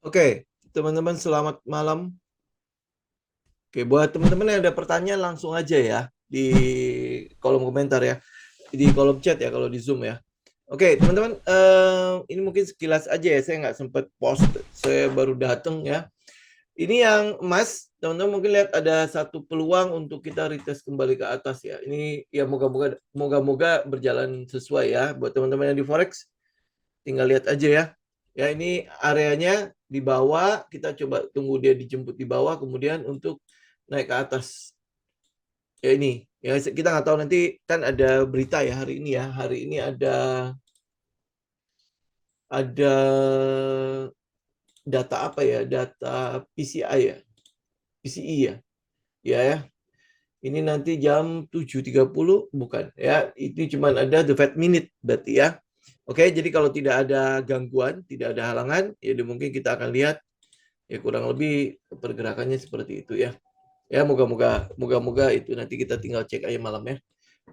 Oke, teman-teman selamat malam. Oke, buat teman-teman yang ada pertanyaan langsung aja ya di kolom komentar ya, di kolom chat ya kalau di Zoom ya. Oke, teman-teman, ini mungkin sekilas aja ya, saya nggak sempat post, saya baru datang ya. Ini yang emas, teman-teman mungkin lihat ada satu peluang untuk kita retest kembali ke atas ya. Ini ya moga-moga berjalan sesuai ya. Buat teman-teman yang di forex, tinggal lihat aja ya. Ya, ini areanya di bawah, kita coba tunggu dia dijemput di bawah, kemudian untuk naik ke atas. Ya ini, ya kita nggak tahu nanti kan ada berita ya hari ini ya. Hari ini ada data apa ya? Data PCI ya, PCI ya. Ya ya. Ini nanti jam 7.30 bukan ya. Ini cuma ada the Fed minute berarti ya. Oke, jadi kalau tidak ada gangguan, tidak ada halangan, ya mungkin kita akan lihat ya kurang lebih pergerakannya seperti itu ya. Ya moga-moga itu nanti kita tinggal cek aja malam ya.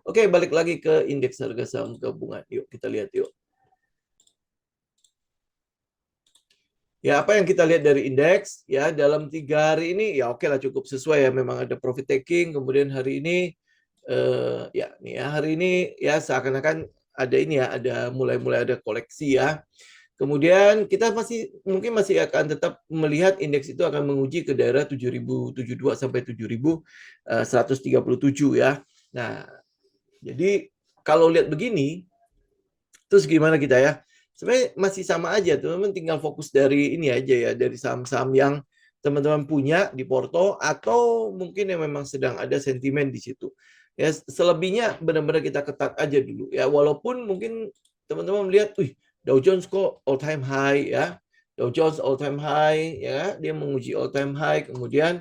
Oke, balik lagi ke indeks harga saham gabungan. Yuk kita lihat yuk. Ya, apa yang kita lihat dari indeks ya dalam 3 hari ini ya oke lah cukup sesuai ya, memang ada profit taking. Kemudian hari ini ya nih ya hari ini ya seakan-akan ada ini ya, ada mulai-mulai ada koleksi ya. Kemudian kita mungkin masih akan tetap melihat indeks itu akan menguji ke daerah 7.072 sampai 7.137 ya. Nah, jadi kalau lihat begini, terus gimana kita ya? Sebenarnya masih sama aja, teman-teman tinggal fokus dari ini aja ya, dari saham-saham yang teman-teman punya di porto atau mungkin yang memang sedang ada sentimen di situ. Ya, selebihnya benar-benar kita ketat aja dulu ya, walaupun mungkin teman-teman melihat, wih, Dow Jones kok all time high ya. Dow Jones all time high ya, dia menguji all time high, kemudian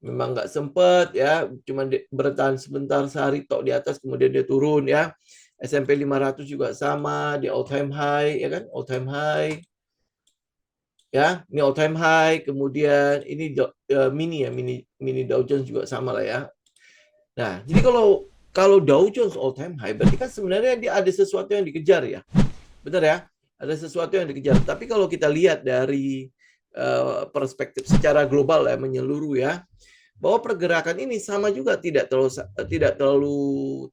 memang nggak sempet ya, cuma bertahan sebentar sehari tok di atas, kemudian dia turun ya. S&P 500 juga sama, di all time high ya kan, all time high ya, ini all time high, kemudian ini mini ya, mini Dow Jones juga sama lah ya. Nah, jadi kalau kalau Dow Jones all time high berarti kan sebenarnya dia ada sesuatu yang dikejar ya. Benar ya? Ada sesuatu yang dikejar. Tapi kalau kita lihat dari perspektif secara global ya, menyeluruh ya, bahwa pergerakan ini sama juga tidak terlalu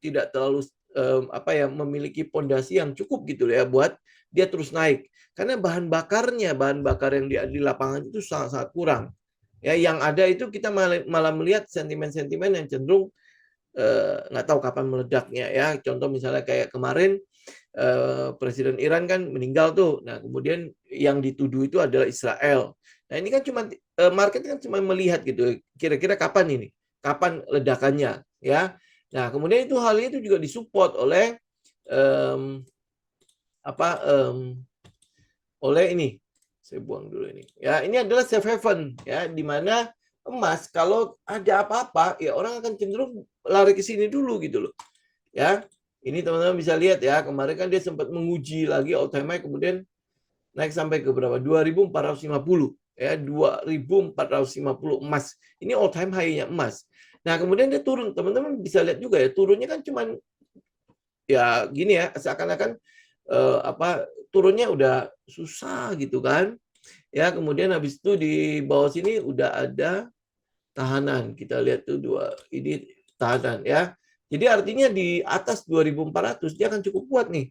apa ya, memiliki pondasi yang cukup gitu ya buat dia terus naik, karena bahan bakar yang di lapangan itu sangat-sangat kurang ya. Yang ada itu kita malah melihat sentimen-sentimen yang cenderung nggak tahu kapan meledaknya ya. Contoh misalnya kayak kemarin Presiden Iran kan meninggal tuh. Nah, kemudian yang dituduh itu adalah Israel. Nah, ini kan cuma market kan cuma melihat gitu. Kira-kira kapan ini? Kapan ledakannya, ya. Nah, kemudian itu hal itu juga disupport oleh um, apa oleh ini. Saya buang dulu ini. Ya, ini adalah safe haven ya, di mana emas kalau ada apa-apa ya orang akan cenderung lari ke sini dulu gitu loh. Ya. Ini teman-teman bisa lihat ya, kemarin kan dia sempat menguji lagi all time high, kemudian naik sampai ke berapa? 2.450 ya, 2.450 emas. Ini all time high-nya emas. Nah, kemudian dia turun. Teman-teman bisa lihat juga ya, turunnya kan cuman ya gini ya, seakan-akan apa, turunnya udah susah gitu kan. Ya, kemudian habis itu di bawah sini udah ada tahanan. Kita lihat tuh ini tahanan ya. Jadi artinya di atas 2.400 dia akan cukup kuat nih.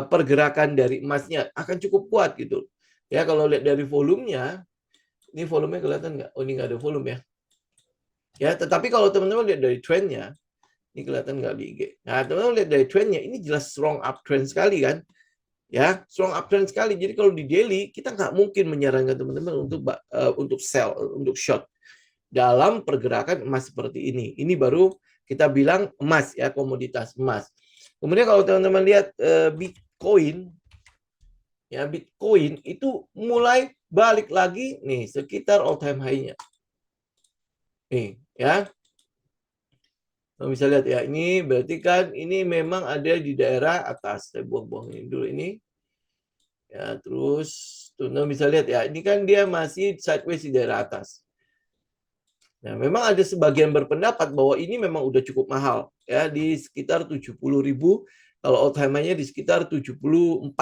Pergerakan dari emasnya akan cukup kuat gitu. Ya, kalau lihat dari volumenya, ini volumenya kelihatan nggak? Oh, ini nggak ada volume ya. Ya, tetapi kalau teman-teman lihat dari trendnya, ini kelihatan nggak di IG. Nah, teman-teman lihat dari trendnya, ini jelas strong uptrend sekali kan? Ya, strong uptrend sekali. Jadi kalau di daily, kita nggak mungkin menyarankan teman-teman untuk sell, untuk short dalam pergerakan emas seperti ini. Ini baru kita bilang emas ya, komoditas emas. Kemudian kalau teman-teman lihat Bitcoin, ya Bitcoin itu mulai balik lagi nih sekitar all time high-nya. Nih, ya. Bisa lihat ya, ini berarti kan ini memang ada di daerah atas. Saya buang-buang ini dulu ini. Ya, terus teman-teman bisa lihat ya, ini kan dia masih sideways di daerah atas. Nah, memang ada sebagian berpendapat bahwa ini memang udah cukup mahal ya, di sekitar 70.000, kalau all time high-nya di sekitar 74.000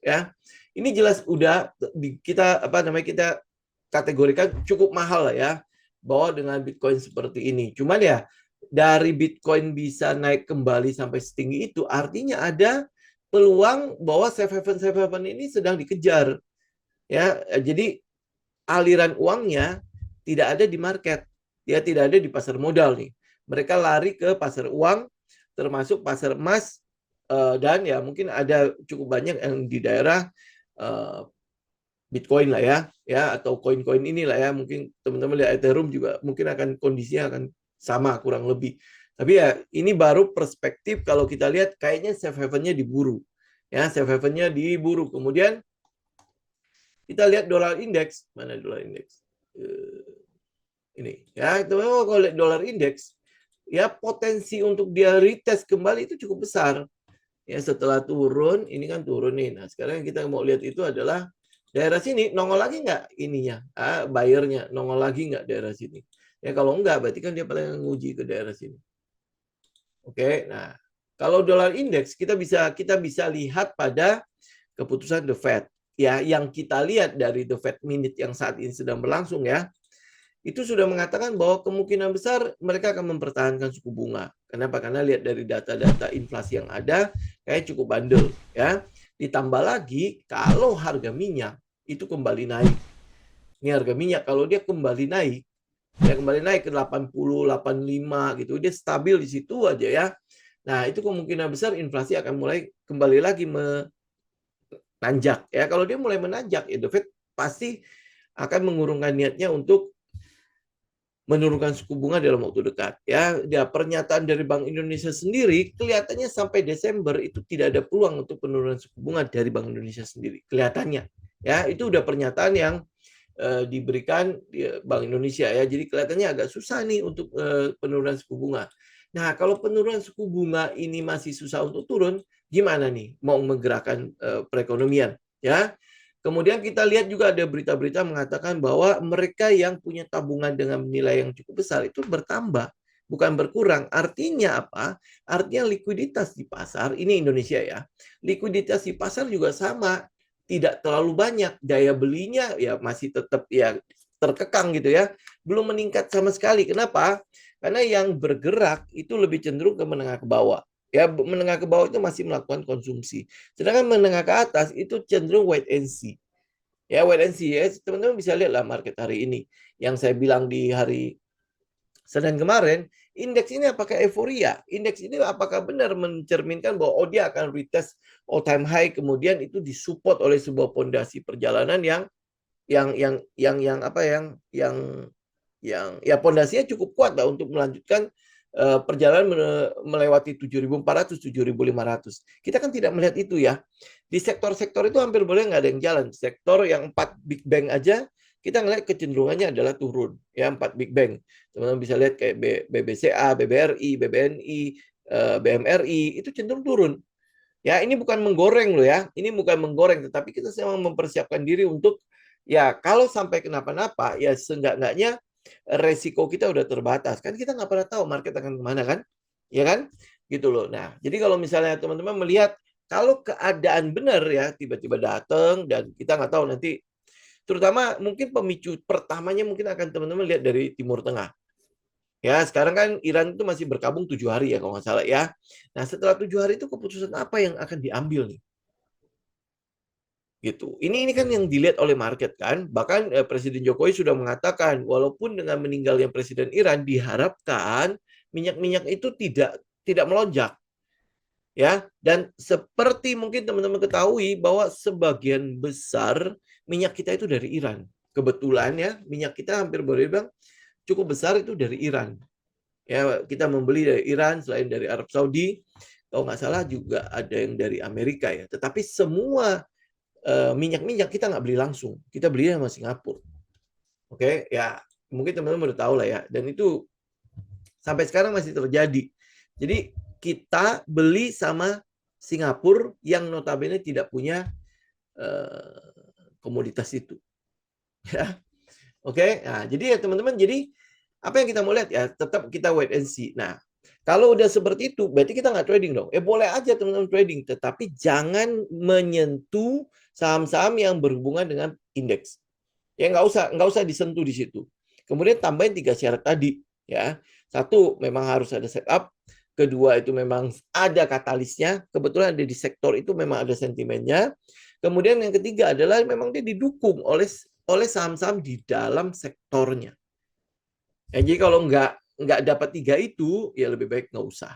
ya. Ini jelas udah kita kita kategorikan cukup mahal lah ya, bahwa dengan Bitcoin seperti ini. Cuman ya dari Bitcoin bisa naik kembali sampai setinggi itu, artinya ada peluang bahwa safe haven ini sedang dikejar. Ya, jadi aliran uangnya tidak ada di market, ya tidak ada di pasar modal nih. Mereka lari ke pasar uang, termasuk pasar emas, dan ya mungkin ada cukup banyak yang di daerah Bitcoin lah ya atau koin-koin inilah ya. Mungkin teman-teman lihat Ethereum juga mungkin akan kondisinya akan sama kurang lebih. Tapi ya ini baru perspektif kalau kita lihat kayaknya safe haven-nya diburu. Ya, safe haven-nya diburu. Kemudian kita lihat dolar indeks, mana dolar indeks? Ini ya, kalau lihat dolar indeks ya potensi untuk dia retest kembali itu cukup besar. Ya setelah turun, ini kan turun nih. Nah sekarang yang kita mau lihat itu adalah daerah sini nongol lagi nggak ininya, bayarnya nongol lagi nggak daerah sini. Ya kalau nggak berarti kan dia paling nguji ke daerah sini. Oke, nah kalau dolar indeks kita bisa lihat pada keputusan The Fed. Ya, yang kita lihat dari The Fed Minute yang saat ini sedang berlangsung ya, itu sudah mengatakan bahwa kemungkinan besar mereka akan mempertahankan suku bunga. Kenapa? Karena lihat dari data-data inflasi yang ada, kayak cukup bandel. Ya. Ditambah lagi, kalau harga minyak itu kembali naik. Ini harga minyak, kalau dia kembali naik, ya kembali naik ke 80, 85 gitu, dia stabil di situ aja ya. Nah, itu kemungkinan besar inflasi akan mulai kembali lagi menanjak. Ya, kalau dia mulai menanjak, ya The Fed pasti akan mengurungkan niatnya untuk menurunkan suku bunga dalam waktu dekat. Ya, pernyataan dari Bank Indonesia sendiri kelihatannya sampai Desember itu tidak ada peluang untuk penurunan suku bunga dari Bank Indonesia sendiri. Kelihatannya, ya itu udah pernyataan yang diberikan Bank Indonesia ya. Jadi kelihatannya agak susah nih untuk penurunan suku bunga. Nah, kalau penurunan suku bunga ini masih susah untuk turun, gimana nih mau menggerakkan perekonomian? Ya, kemudian kita lihat juga ada berita-berita mengatakan bahwa mereka yang punya tabungan dengan nilai yang cukup besar itu bertambah, bukan berkurang. Artinya apa? Artinya likuiditas di pasar, ini Indonesia ya, likuiditas di pasar juga sama, tidak terlalu banyak. Daya belinya ya masih tetap ya terkekang gitu ya, belum meningkat sama sekali. Kenapa? Karena yang bergerak itu lebih cenderung ke menengah ke bawah. Ya, menengah ke bawah itu masih melakukan konsumsi. Sedangkan menengah ke atas itu cenderung wait and see. Ya, wait and see ya. Teman-teman bisa lihat lah market hari ini. Yang saya bilang di hari Senin kemarin, indeks ini apakah euforia? Indeks ini apakah benar mencerminkan bahwa dia akan retest all time high, kemudian itu disupport oleh sebuah pondasi perjalanan yang apa yang ya pondasinya cukup kuat lah untuk melanjutkan perjalanan melewati 7.400, 7.500. Kita kan tidak melihat itu ya. Di sektor-sektor itu hampir boleh nggak ada yang jalan. Sektor yang 4 big bank aja kita ngelihat kecenderungannya adalah turun. Ya, 4 big bank. Teman-teman bisa lihat kayak BBCA, BBRI, BBNI, BMRI itu cenderung turun. Ya, ini bukan menggoreng loh ya. Ini bukan menggoreng, tetapi kita sedang mempersiapkan diri untuk ya kalau sampai kenapa-napa ya seenggak-enggaknya resiko kita udah terbatas. Kan kita nggak pernah tahu market akan kemana kan? Ya kan? Gitu loh. Nah, jadi kalau misalnya teman-teman melihat kalau keadaan benar ya tiba-tiba datang dan kita nggak tahu nanti terutama mungkin pemicu pertamanya mungkin akan teman-teman lihat dari Timur Tengah. Ya, sekarang kan Iran itu masih berkabung 7 hari ya kalau nggak salah ya. Nah, setelah 7 hari itu keputusan apa yang akan diambil nih? Gitu. Ini kan yang dilihat oleh market kan. Bahkan Presiden Jokowi sudah mengatakan walaupun dengan meninggalnya Presiden Iran diharapkan minyak-minyak itu tidak melonjak ya. Dan seperti mungkin teman-teman ketahui bahwa sebagian besar minyak kita itu dari Iran. Kebetulan ya minyak kita hampir boleh bilang cukup besar itu dari Iran. Ya, kita membeli dari Iran selain dari Arab Saudi, kalau nggak salah juga ada yang dari Amerika ya. Tetapi semua minyak-minyak kita nggak beli langsung, kita beli sama Singapura. Oke, ya mungkin teman-teman udah tahu lah ya. Dan itu sampai sekarang masih terjadi. Jadi kita beli sama Singapura yang notabene tidak punya komoditas itu. Ya, oke. Nah, jadi ya teman-teman, jadi apa yang kita mau lihat ya, tetap kita wait and see. Nah, Kalau udah seperti itu, berarti kita nggak trading dong. Boleh aja teman-teman trading, tetapi jangan menyentuh saham-saham yang berhubungan dengan indeks. Ya nggak usah disentuh di situ. Kemudian tambahin 3 syarat tadi, ya. Satu, memang harus ada setup. Kedua, itu memang ada katalisnya. Kebetulan ada di sektor itu memang ada sentimennya. Kemudian yang ketiga adalah memang dia didukung oleh saham-saham di dalam sektornya. Ya, jadi kalau nggak dapat 3 itu, ya lebih baik nggak usah.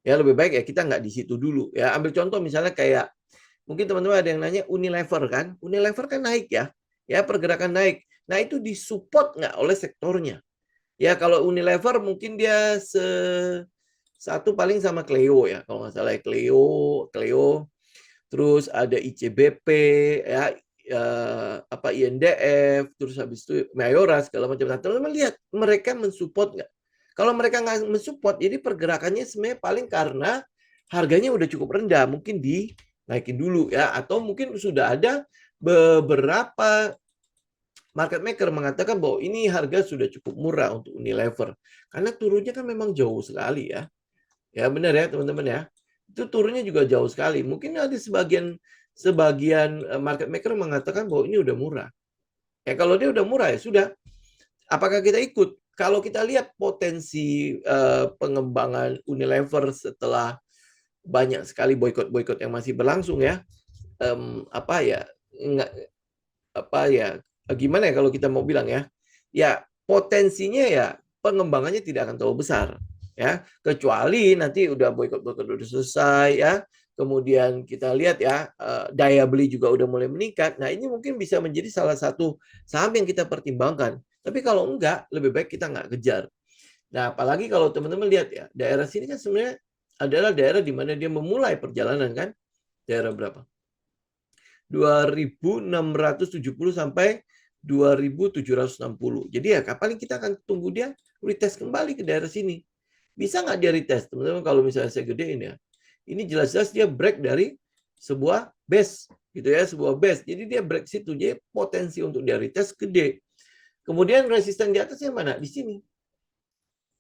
Ya lebih baik ya kita nggak di situ dulu. Ya ambil contoh misalnya kayak mungkin teman-teman ada yang nanya Unilever kan, Unilever kan naik ya pergerakan naik. Nah itu disupport nggak oleh sektornya? Ya kalau Unilever mungkin dia satu paling sama Cleo ya, kalau nggak salah ya, Cleo, terus ada ICBP ya, apa INDF, terus habis itu Mayora segala macam. Nah, teman-teman lihat mereka mensupport nggak? Kalau mereka nggak mensupport, jadi pergerakannya sebenarnya paling karena harganya udah cukup rendah, mungkin dinaikin dulu ya, atau mungkin sudah ada beberapa market maker mengatakan bahwa ini harga sudah cukup murah untuk Unilever. Karena turunnya kan memang jauh sekali ya. Ya benar ya teman-teman ya. Itu turunnya juga jauh sekali. Mungkin ada sebagian market maker mengatakan bahwa ini udah murah. Ya kalau dia udah murah ya sudah. Apakah kita ikut? Kalau kita lihat potensi pengembangan Unilever setelah banyak sekali boykot-boykot yang masih berlangsung ya, apa ya, nggak apa ya, gimana ya kalau kita mau bilang ya potensinya ya pengembangannya tidak akan terlalu besar ya, kecuali nanti udah boykot-boykot udah selesai ya, kemudian kita lihat ya daya beli juga udah mulai meningkat. Nah ini mungkin bisa menjadi salah satu saham yang kita pertimbangkan. Tapi kalau enggak, lebih baik kita nggak kejar. Nah apalagi kalau teman-teman lihat ya, daerah sini kan sebenarnya adalah daerah di mana dia memulai perjalanan kan, daerah berapa? 2.670 sampai 2.760. Jadi ya kapan kita akan tunggu dia retest kembali ke daerah sini. Bisa nggak dia retest? Teman-teman kalau misalnya saya gedein ya. Ini jelas-jelas dia break dari sebuah base gitu ya, sebuah base. Jadi dia break situ. Jadi potensi untuk dia retest gede. Kemudian resisten di atasnya mana? Di sini.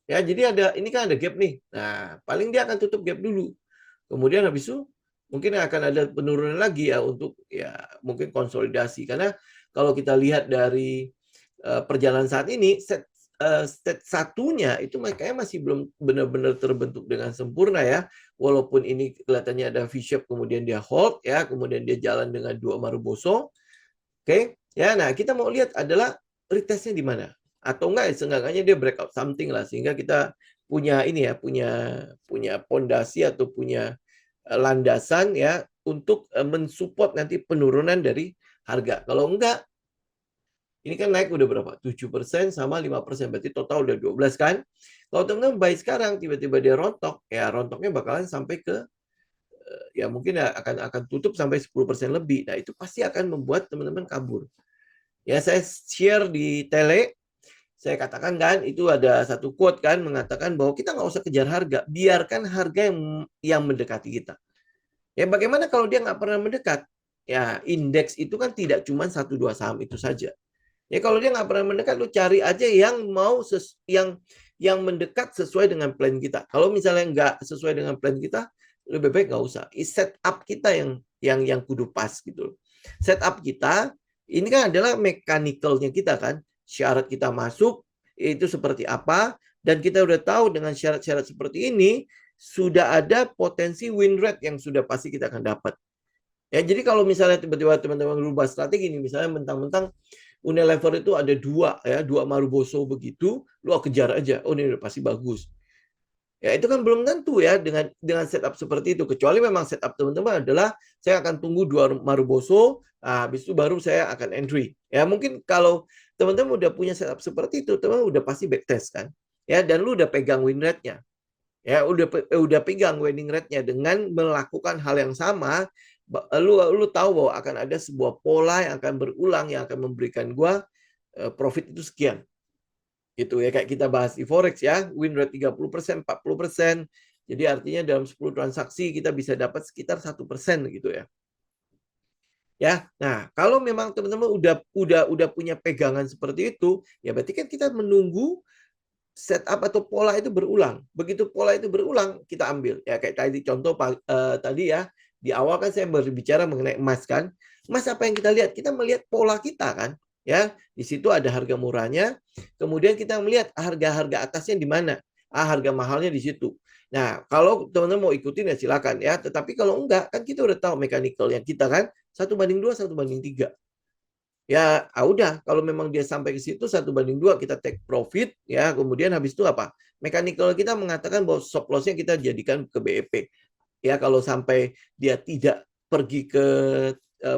Ya, jadi ini kan ada gap nih. Nah, paling dia akan tutup gap dulu. Kemudian habis itu mungkin akan ada penurunan lagi ya untuk ya mungkin konsolidasi, karena kalau kita lihat dari perjalanan saat ini set satunya itu makanya masih belum benar-benar terbentuk dengan sempurna ya, walaupun ini kelihatannya ada V-shape kemudian dia hold ya, kemudian dia jalan dengan dua maruboso. Oke ya, nah kita mau lihat adalah retestnya di mana, atau enggak seenggaknya dia breakout something lah, sehingga kita punya ini ya, punya pondasi atau punya landasan ya untuk mensupport nanti penurunan dari harga. Kalau enggak, ini kan naik udah berapa? 7% sama 5%, berarti total udah 12 kan? Kalau teman-teman buy sekarang tiba-tiba dia rontok, ya rontoknya bakalan sampai ke ya mungkin akan tutup sampai 10% lebih. Nah, itu pasti akan membuat teman-teman kabur. Ya, saya share di Tele, saya katakan kan itu ada satu quote kan mengatakan bahwa kita nggak usah kejar harga, biarkan harga yang mendekati kita. Ya bagaimana kalau dia nggak pernah mendekat? Ya indeks itu kan tidak cuma satu dua saham itu saja. Ya kalau dia nggak pernah mendekat, lu cari aja yang mau yang mendekat sesuai dengan plan kita. Kalau misalnya nggak sesuai dengan plan kita, lebih baik nggak usah. Set up kita yang kudu pas gitu. Set up kita ini kan adalah mechanical-nya kita kan. Syarat kita masuk itu seperti apa, dan kita udah tahu dengan syarat-syarat seperti ini sudah ada potensi win rate yang sudah pasti kita akan dapat. Ya, jadi kalau misalnya tiba-tiba teman-teman berubah strategi ini, misalnya mentang-mentang Unilever itu ada dua Maruboso begitu, lu kejar aja. Oh, ini udah pasti bagus. Ya, itu kan belum tentu ya dengan setup seperti itu. Kecuali memang setup teman-teman adalah saya akan tunggu dua Maruboso, habis itu baru saya akan entry. Ya, mungkin kalau teman-teman udah punya setup seperti itu, teman udah pasti backtest kan. Ya, dan lu udah pegang win rate-nya. Ya, udah pegang winning rate-nya dengan melakukan hal yang sama, lu tahu bahwa akan ada sebuah pola yang akan berulang yang akan memberikan gua profit itu sekian. Gitu ya, kayak kita bahas di forex ya, win rate 30%, 40%. Jadi artinya dalam 10 transaksi kita bisa dapat sekitar 1% gitu ya. Ya. Nah, kalau memang teman-teman udah punya pegangan seperti itu, ya berarti kan kita menunggu setup atau pola itu berulang. Begitu pola itu berulang, kita ambil. Ya kayak tadi contoh tadi ya, di awal kan saya berbicara mengenai emas kan. Emas apa yang kita lihat? Kita melihat pola kita kan. Ya, di situ ada harga murahnya. Kemudian kita melihat harga-harga atasnya di mana. Harga mahalnya di situ. Nah, kalau teman-teman mau ikutin ya silakan ya. Tetapi kalau enggak, kan kita udah tahu mekanikal yang kita kan 1:2, 1:3. Ya, udah kalau memang dia sampai ke situ 1:2 kita take profit ya, kemudian habis itu apa? Mechanical kita mengatakan bahwa stop loss-nya kita jadikan ke BEP. Ya, kalau sampai dia tidak pergi ke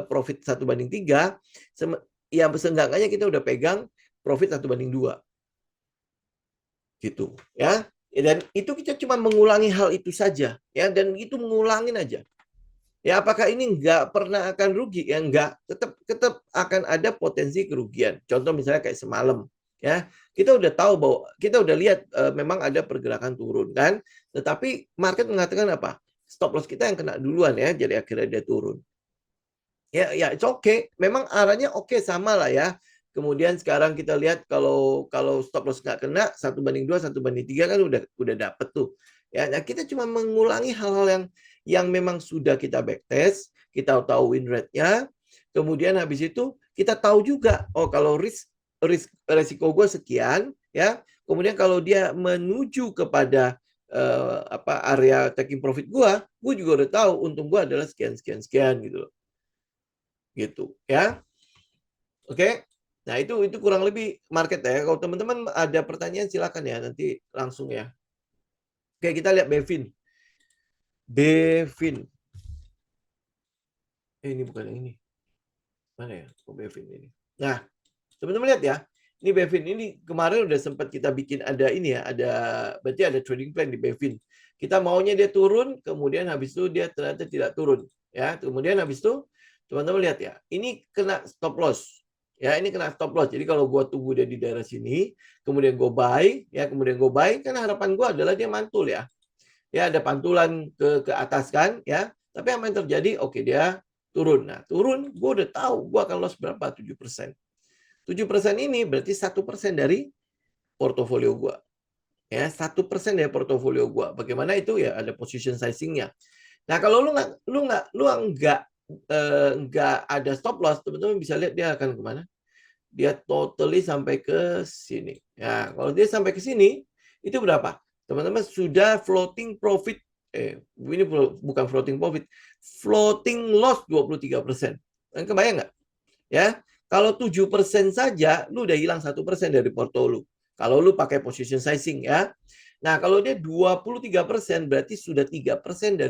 profit 1:3, ya seenggaknya kita udah pegang profit 1:2 gitu ya. Dan itu kita cuma mengulangi hal itu saja ya, dan itu mengulangin aja. Ya, apakah ini nggak pernah akan rugi? Ya, nggak. Tetap akan ada potensi kerugian. Contoh misalnya kayak semalam. Ya, kita udah tahu bahwa kita udah lihat memang ada pergerakan turun kan. Tetapi market mengatakan apa? Stop loss kita yang kena duluan ya. Jadi akhirnya dia turun. Ya, ya, it's okay. Memang arahnya oke sama lah ya. Kemudian sekarang kita lihat kalau stop loss nggak kena 1:2, 1:3 kan udah dapet tuh. Ya, nah kita cuma mengulangi hal-hal yang memang sudah kita backtest, kita tahu win rate-nya. Kemudian habis itu kita tahu juga, oh kalau resiko gue sekian, ya. Kemudian kalau dia menuju kepada area taking profit gue juga udah tahu untung gue adalah sekian sekian sekian gitu loh. Gitu ya. Oke. Nah, itu kurang lebih market ya. Kalau teman-teman ada pertanyaan silakan ya, nanti langsung ya. Oke, kita lihat Bevin. Bevin. Ini bukan yang ini. Mana ya? Oh, Bevin ini. Nah, teman-teman lihat ya. Ini Bevin ini kemarin udah sempat kita bikin ada ini ya, berarti ada trading plan di Bevin. Kita maunya dia turun, kemudian habis itu dia ternyata tidak turun, ya. Kemudian habis itu teman-teman lihat ya, ini kena stop loss. Ya, ini kena stop loss. Jadi kalau gua tunggu dia di daerah sini, kemudian gue buy, ya, kemudian gue buy, kan harapan gua adalah dia mantul ya. Ya, ada pantulan ke atas kan, ya. Tapi apa yang terjadi? Oke, dia turun. Nah, turun, gue udah tahu gue akan loss berapa? 7%. 7% ini berarti 1% dari portofolio gua. Ya, 1% dari portofolio gua. Bagaimana itu ya ada position sizing-nya. Nah, kalau lu nggak ada stop loss, teman-teman bisa lihat dia akan kemana. Dia totally sampai ke sini. Ya, kalau dia sampai ke sini, itu berapa? Teman-teman sudah floating profit. Ini bukan floating profit, floating loss 23%. Kebayang nggak? Ya, kalau 7% saja, lu udah hilang 1% dari porto lu. Kalau lu pakai position sizing ya. Nah, kalau dia 23% berarti sudah 3%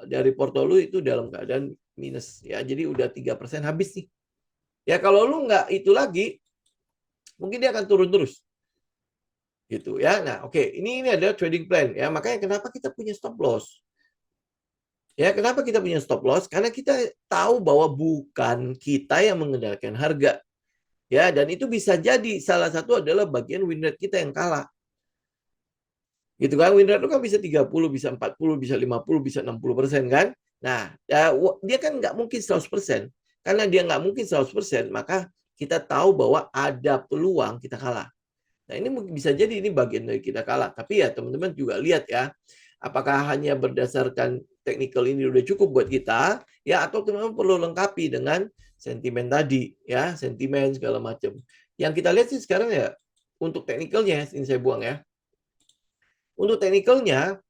dari porto lu itu dalam keadaan minus ya. Jadi udah 3% habis nih. Ya, kalau lu nggak itu lagi, mungkin dia akan turun terus. Gitu ya. Nah, oke, ini adalah trading plan ya. Makanya kenapa kita punya stop loss? Ya, kenapa kita punya stop loss? Karena kita tahu bahwa bukan kita yang mengendalikan harga. Ya, dan itu bisa jadi salah satu adalah bagian win rate kita yang kalah. Gitu kan, win rate itu kan bisa 30, bisa 40, bisa 50, bisa 60% kan. Nah, ya, dia kan nggak mungkin 100%. Karena dia nggak mungkin 100%, maka kita tahu bahwa ada peluang kita kalah. Nah, ini bisa jadi ini bagian dari kita kalah. Tapi ya teman-teman juga lihat ya, apakah hanya berdasarkan technical ini udah cukup buat kita, ya atau teman-teman perlu lengkapi dengan sentimen tadi, ya sentimen segala macam. Yang kita lihat sih sekarang ya untuk technicalnya, ini saya buang ya. Untuk technicalnya,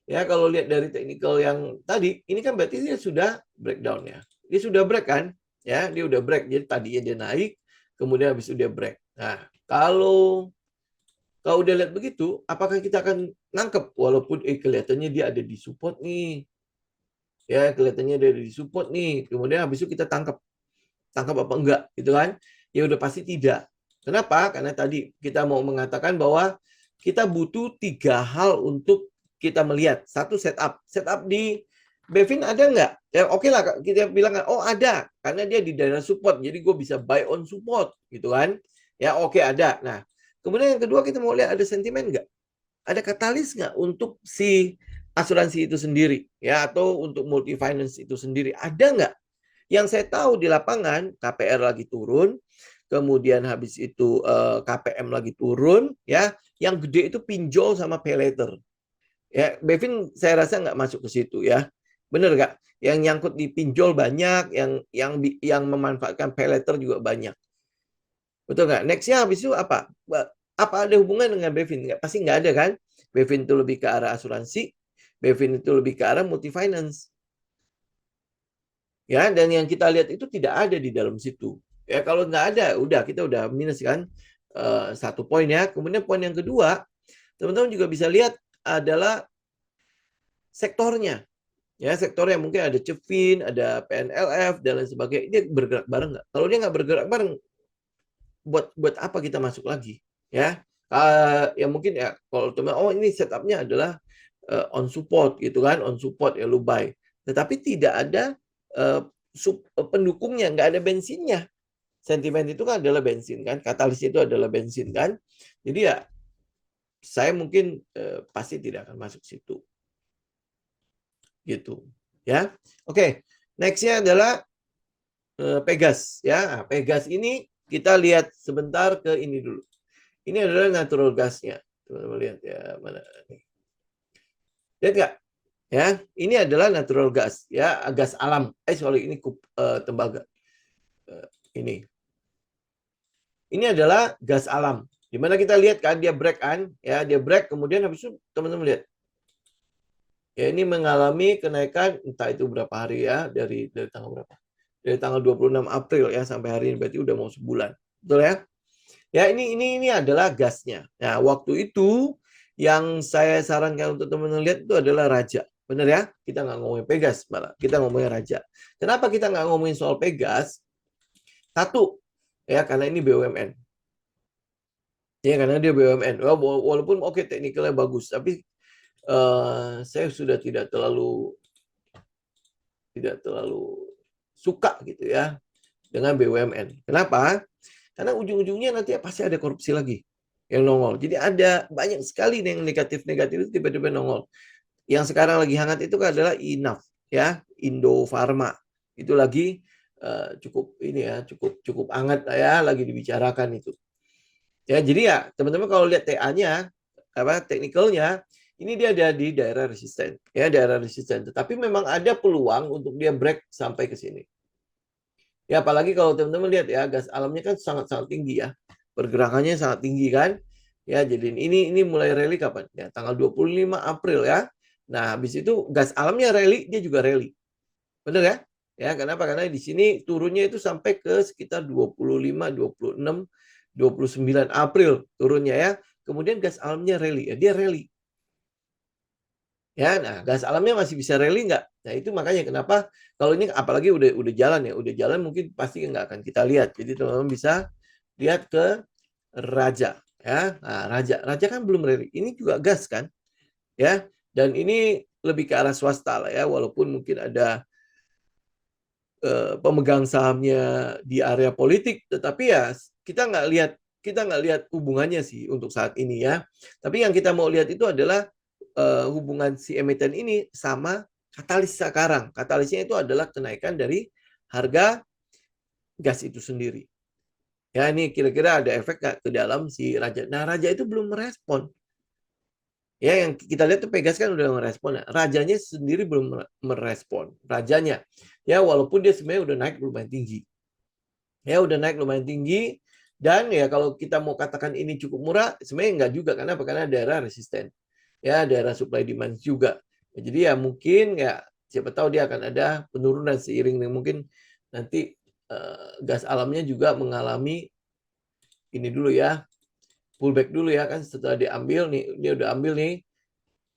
ya kalau lihat dari technical yang tadi, ini kan berarti dia sudah breakdown ya. Dia sudah break kan, ya dia udah break. Jadi tadinya dia naik, kemudian habis itu dia break. Nah, kalau udah lihat begitu, apakah kita akan nangkep walaupun kelihatannya dia ada di support nih. Ya, kelihatannya dia ada di support nih. Kemudian habis itu kita tangkap. Tangkap apa enggak gitu kan? Ya udah pasti tidak. Kenapa? Karena tadi kita mau mengatakan bahwa kita butuh 3 hal untuk kita melihat. Satu, setup. Setup di Bevin ada nggak? Ya oke lah kita bilang, oh ada. Karena dia di daerah support. Jadi gue bisa buy on support gitu kan. Ya oke ada. Nah, kemudian yang kedua kita mau lihat ada sentimen nggak? Ada katalis nggak untuk si asuransi itu sendiri? Ya, atau untuk multi finance itu sendiri? Ada nggak? Yang saya tahu di lapangan, KPR lagi turun, kemudian habis itu KPM lagi turun, ya. yang gede itu pinjol sama pay later. Ya, Bevin saya rasa nggak masuk ke situ ya. Bener nggak? Yang nyangkut di pinjol banyak, yang memanfaatkan pay later juga banyak. Betul nggak? Nextnya habis itu apa? Apa ada hubungan dengan Bevin? Nggak, pasti nggak ada kan? Bevin itu lebih ke arah asuransi, Bevin itu lebih ke arah multi finance. Ya, dan yang kita lihat itu tidak ada di dalam situ. Ya, kalau nggak ada, udah kita udah minus kan. Satu poin ya. Kemudian poin yang kedua, teman-teman juga bisa lihat adalah sektornya. Ya, sektornya mungkin ada Cevin, ada PNLF dan lain sebagainya. Dia bergerak bareng nggak? Kalau dia nggak bergerak bareng, buat apa kita masuk lagi? Ya, ya mungkin ya kalau teman, oh ini setupnya adalah on support gitu kan, on support ya lu buy. Tetapi tidak ada uh, pendukungnya, nggak ada bensinnya. Sentimen itu kan adalah bensin kan, katalis itu adalah bensin kan. Jadi ya saya mungkin pasti tidak akan masuk situ. Gitu. Ya. Oke, nextnya adalah Pegas ya. Pegas ini kita lihat sebentar ke ini dulu. Ini adalah natural gasnya. Teman-teman lihat ya, mana nih. Lihat nggak? Ya, ini adalah natural gas ya, gas alam. Sorry, ini tembaga. Ini. Ini adalah gas alam. Dimana kita lihat kan dia break kan, ya dia break kemudian habis itu teman-teman lihat. Ya ini mengalami kenaikan entah itu berapa hari ya dari tanggal berapa? Dari tanggal 26 April ya sampai hari ini berarti udah mau sebulan. Betul ya? Ya ini adalah gasnya. Nah, waktu itu yang saya sarankan untuk teman-teman lihat itu adalah Raja. Benar ya? Kita nggak ngomongin Pegas malah. Kita ngomongin Raja. Kenapa kita nggak ngomongin soal Pegas? Satu, ya karena ini BUMN. Ya karena dia BUMN. Walaupun oke teknikalnya bagus, tapi saya sudah tidak terlalu suka gitu ya dengan BUMN. Kenapa? Karena ujung-ujungnya nanti pasti ada korupsi lagi yang nongol. Jadi ada banyak sekali yang negatif-negatif itu tiba-tiba nongol. Yang sekarang lagi hangat itu adalah INAF ya, Indofarma. Itu lagi cukup ini ya, cukup hangat ya, lagi dibicarakan itu. Ya, jadi ya teman-teman kalau lihat TA-nya apa teknikalnya ini dia ada di daerah resisten ya, daerah resisten. Tetapi memang ada peluang untuk dia break sampai ke sini. Ya, apalagi kalau teman-teman lihat ya, gas alamnya kan sangat-sangat tinggi ya. Pergerakannya sangat tinggi kan. Ya, jadi ini mulai rally kapan? Ya, tanggal 25 April ya. Nah, habis itu gas alamnya rally, dia juga rally. Benar ya? Ya, kenapa? Karena di sini turunnya itu sampai ke sekitar 25, 26, 29 April turunnya ya. Kemudian gas alamnya rally. Ya, dia rally. Ya, nah gas alamnya masih bisa rally nggak? Nah itu makanya kenapa kalau ini apalagi udah jalan ya, udah jalan mungkin pasti nggak akan kita lihat. Jadi teman-teman bisa lihat ke Raja, ya. Nah, Raja kan belum rally. Ini juga gas kan, ya. Dan ini lebih ke arah swasta lah ya, walaupun mungkin ada pemegang sahamnya di area politik, tetapi ya kita nggak lihat hubungannya sih untuk saat ini ya. Tapi yang kita mau lihat itu adalah hubungan si emiten ini sama katalis sekarang. Katalisnya itu adalah kenaikan dari harga gas itu sendiri. Ya ini kira-kira ada efek nggak ke dalam si Raja. Nah Raja itu belum merespon. Ya yang kita lihat tuh Pegas kan udah merespon. Rajanya sendiri belum merespon. Rajanya. Ya walaupun dia sebenarnya udah naik lumayan tinggi. Ya udah naik lumayan tinggi. Dan ya kalau kita mau katakan ini cukup murah, sebenarnya enggak juga. Karena daerah resisten. Ya daerah supply demand juga. Ya, jadi ya mungkin ya siapa tahu dia akan ada penurunan seiring dengan mungkin nanti gas alamnya juga mengalami ini dulu ya, pullback dulu ya kan setelah diambil nih, dia udah ambil nih,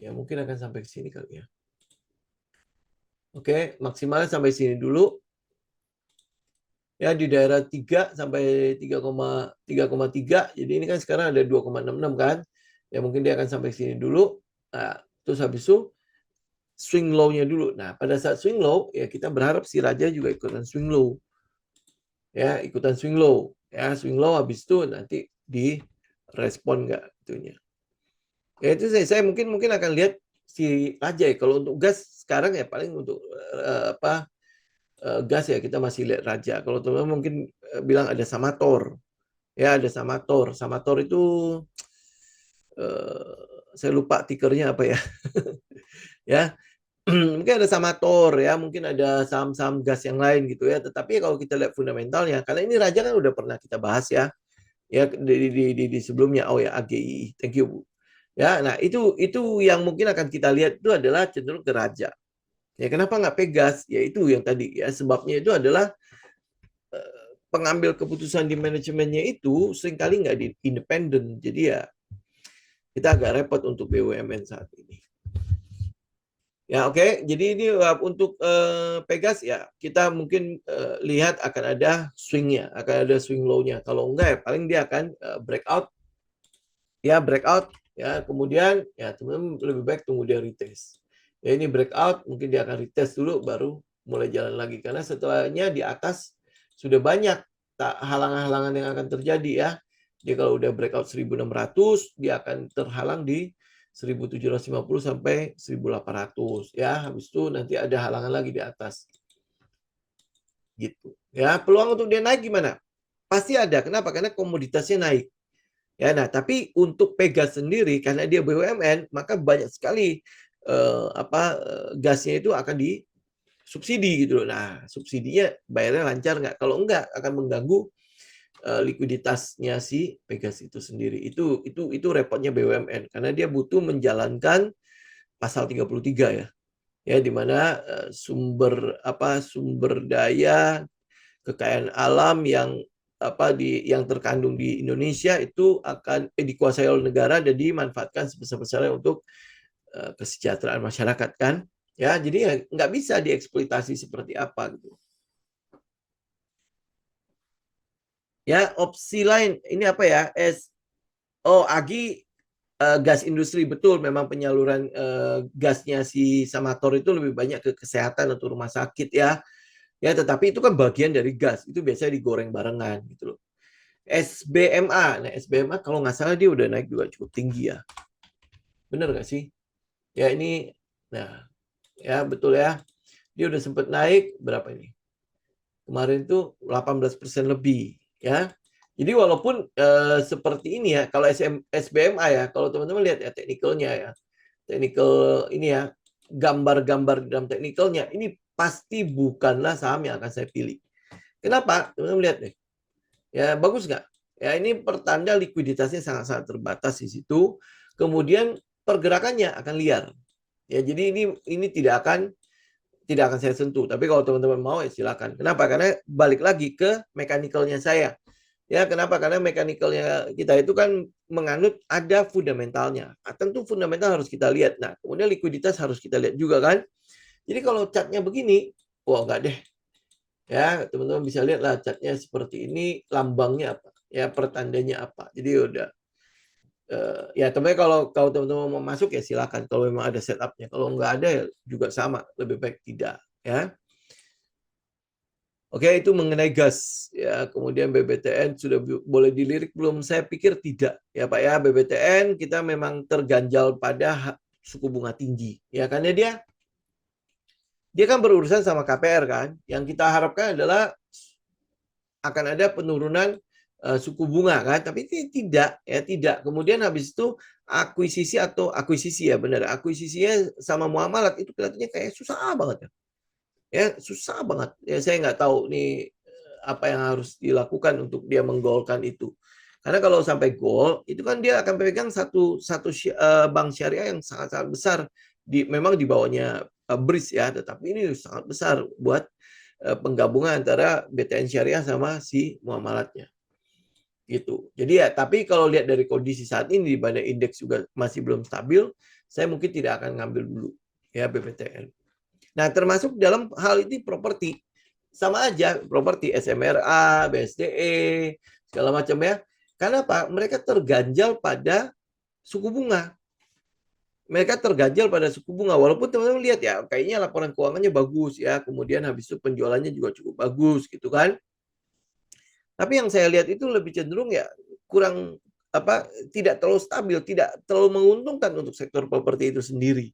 ya mungkin akan sampai ke sini kali ya. Oke, maksimalnya sampai sini dulu. Ya di daerah 3 sampai 3,3. Jadi ini kan sekarang ada 2,66 kan. Ya mungkin dia akan sampai sini dulu. Nah, terus habis itu swing low-nya dulu. Nah, pada saat swing low ya kita berharap si Raja juga ikutan swing low. Ya, ikutan swing low. Ya, swing low habis itu nanti di respon enggak itunya. Ya itu saya mungkin akan lihat si Raja ya. Kalau untuk gas sekarang ya paling untuk gas ya kita masih lihat Raja. Kalau teman-teman mungkin bilang ada Samator. Ya ada Samator. Samator itu Saya lupa tikernya apa ya. Ya, mungkin ada Samator ya, mungkin ada saham-saham gas yang lain gitu ya. Tetapi kalau kita lihat fundamentalnya, karena ini Raja kan udah pernah kita bahas ya di sebelumnya. Oh ya, AGI, thank you Bu. Ya, nah itu yang mungkin akan kita lihat itu adalah cenderung ke Raja. Ya, kenapa nggak Pegas? Ya itu yang tadi ya, sebabnya itu adalah pengambil keputusan di manajemennya itu seringkali nggak independen. Jadi ya kita agak repot untuk BUMN saat ini. Ya oke, jadi ini untuk Pegas ya kita mungkin lihat akan ada swingnya, akan ada swing low-nya. Kalau enggak ya paling dia akan breakout ya, kemudian ya teman-teman lebih baik tunggu dia retest. Ya ini breakout, mungkin dia akan retest dulu baru mulai jalan lagi karena setelahnya di atas sudah banyak halangan-halangan yang akan terjadi ya. Jadi kalau udah breakout 1600, dia akan terhalang di 1750 sampai 1800 ya. Habis itu nanti ada halangan lagi di atas. Gitu. Ya, peluang untuk dia naik gimana? Pasti ada. Kenapa? Karena komoditasnya naik. Ya, nah tapi untuk Pegas sendiri karena dia BUMN, maka banyak sekali gasnya itu akan disubsidi gitu loh. Nah, subsidinya bayarnya lancar nggak? Kalau enggak akan mengganggu likuiditasnya si Pegas itu sendiri. Itu repotnya BUMN karena dia butuh menjalankan pasal 33 ya. Ya di mana sumber daya kekayaan alam yang terkandung di Indonesia itu akan dikuasai oleh negara dan dimanfaatkan sebesar-besarnya untuk kesejahteraan masyarakat kan. Ya, jadi ya nggak bisa dieksploitasi seperti apa gitu. Ya, opsi lain ini apa ya? AGI gas industri betul memang penyaluran gasnya si Samator itu lebih banyak ke kesehatan atau rumah sakit ya. Ya, tetapi itu kan bagian dari gas. Itu biasanya digoreng barengan gitu loh. SBMA. Nah, SBMA kalau nggak salah dia udah naik juga cukup tinggi ya. Bener nggak sih? Ya ini, nah ya betul ya. Dia udah sempat naik berapa ini? Kemarin tuh 18% lebih ya. Jadi walaupun seperti ini ya, kalau SBMA ya, kalau teman-teman lihat ya teknikalnya ya, teknikal ini ya, gambar-gambar di dalam teknikalnya, ini pasti bukanlah saham yang akan saya pilih. Kenapa? Teman-teman lihat deh. Ya, bagus nggak? Ya, ini pertanda likuiditasnya sangat-sangat terbatas di situ. Kemudian pergerakannya akan liar. Ya, jadi ini tidak akan saya sentuh. Tapi kalau teman-teman mau ya silakan. Kenapa? Karena balik lagi ke mekanikalnya saya. Ya, kenapa? Karena mekanikalnya kita itu kan menganut ada fundamentalnya. Tentu fundamental harus kita lihat. Nah, kemudian likuiditas harus kita lihat juga kan. Jadi kalau chartnya begini, wah enggak deh. Ya, teman-teman bisa lihat lah chartnya seperti ini, lambangnya apa, ya pertandanya apa. Jadi udah ya teman-teman kalau teman-teman mau masuk ya silakan kalau memang ada setupnya. Kalau nggak ada ya juga sama, lebih baik tidak ya. Oke, itu mengenai gas ya. Kemudian BBTN sudah boleh dilirik belum? Saya pikir tidak ya Pak ya. BBTN kita memang terganjal pada suku bunga tinggi ya karena dia kan berurusan sama KPR kan. Yang kita harapkan adalah akan ada penurunan suku bunga kan, tapi tidak ya tidak. Kemudian habis itu akuisisi ya benar, akuisisinya sama muamalat itu kelihatannya kayak susah banget ya susah banget ya. Saya nggak tahu nih apa yang harus dilakukan untuk dia menggolkan itu. Karena kalau sampai gol itu kan dia akan pegang satu bank syariah yang sangat-sangat besar memang di bawahnya BRIS ya, tetapi ini sangat besar buat penggabungan antara BTN Syariah sama si muamalatnya gitu. Jadi ya, tapi kalau lihat dari kondisi saat ini di mana indeks juga masih belum stabil, saya mungkin tidak akan ngambil dulu ya BBTN. Nah, termasuk dalam hal ini properti. Sama aja properti SMRA, BSDE, segala macam ya. Karena apa? Mereka terganjal pada suku bunga. Mereka terganjal pada suku bunga. Walaupun teman-teman lihat ya, kayaknya laporan keuangannya bagus ya. Kemudian habis itu penjualannya juga cukup bagus gitu kan. Tapi yang saya lihat itu lebih cenderung ya kurang tidak terlalu stabil, tidak terlalu menguntungkan untuk sektor properti itu sendiri.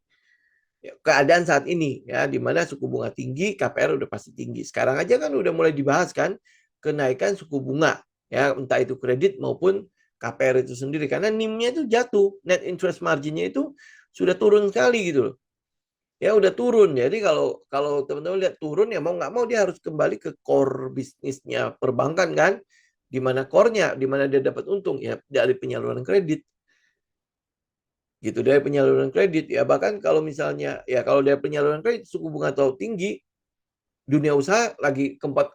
Ya, keadaan saat ini ya di mana suku bunga tinggi, KPR udah pasti tinggi. Sekarang aja kan udah mulai dibahas kan kenaikan suku bunga ya entah itu kredit maupun KPR itu sendiri karena NIM-nya itu jatuh, net interest margin-nya itu sudah turun sekali gitu loh. Ya udah turun. Jadi kalau kalau teman-teman lihat turun ya mau nggak mau dia harus kembali ke core bisnisnya perbankan kan, di mana core-nya, di mana dia dapat untung ya dari penyaluran kredit. Gitu dari penyaluran kredit ya bahkan kalau misalnya ya kalau dari penyaluran kredit suku bunga terlalu tinggi, dunia usaha lagi kempang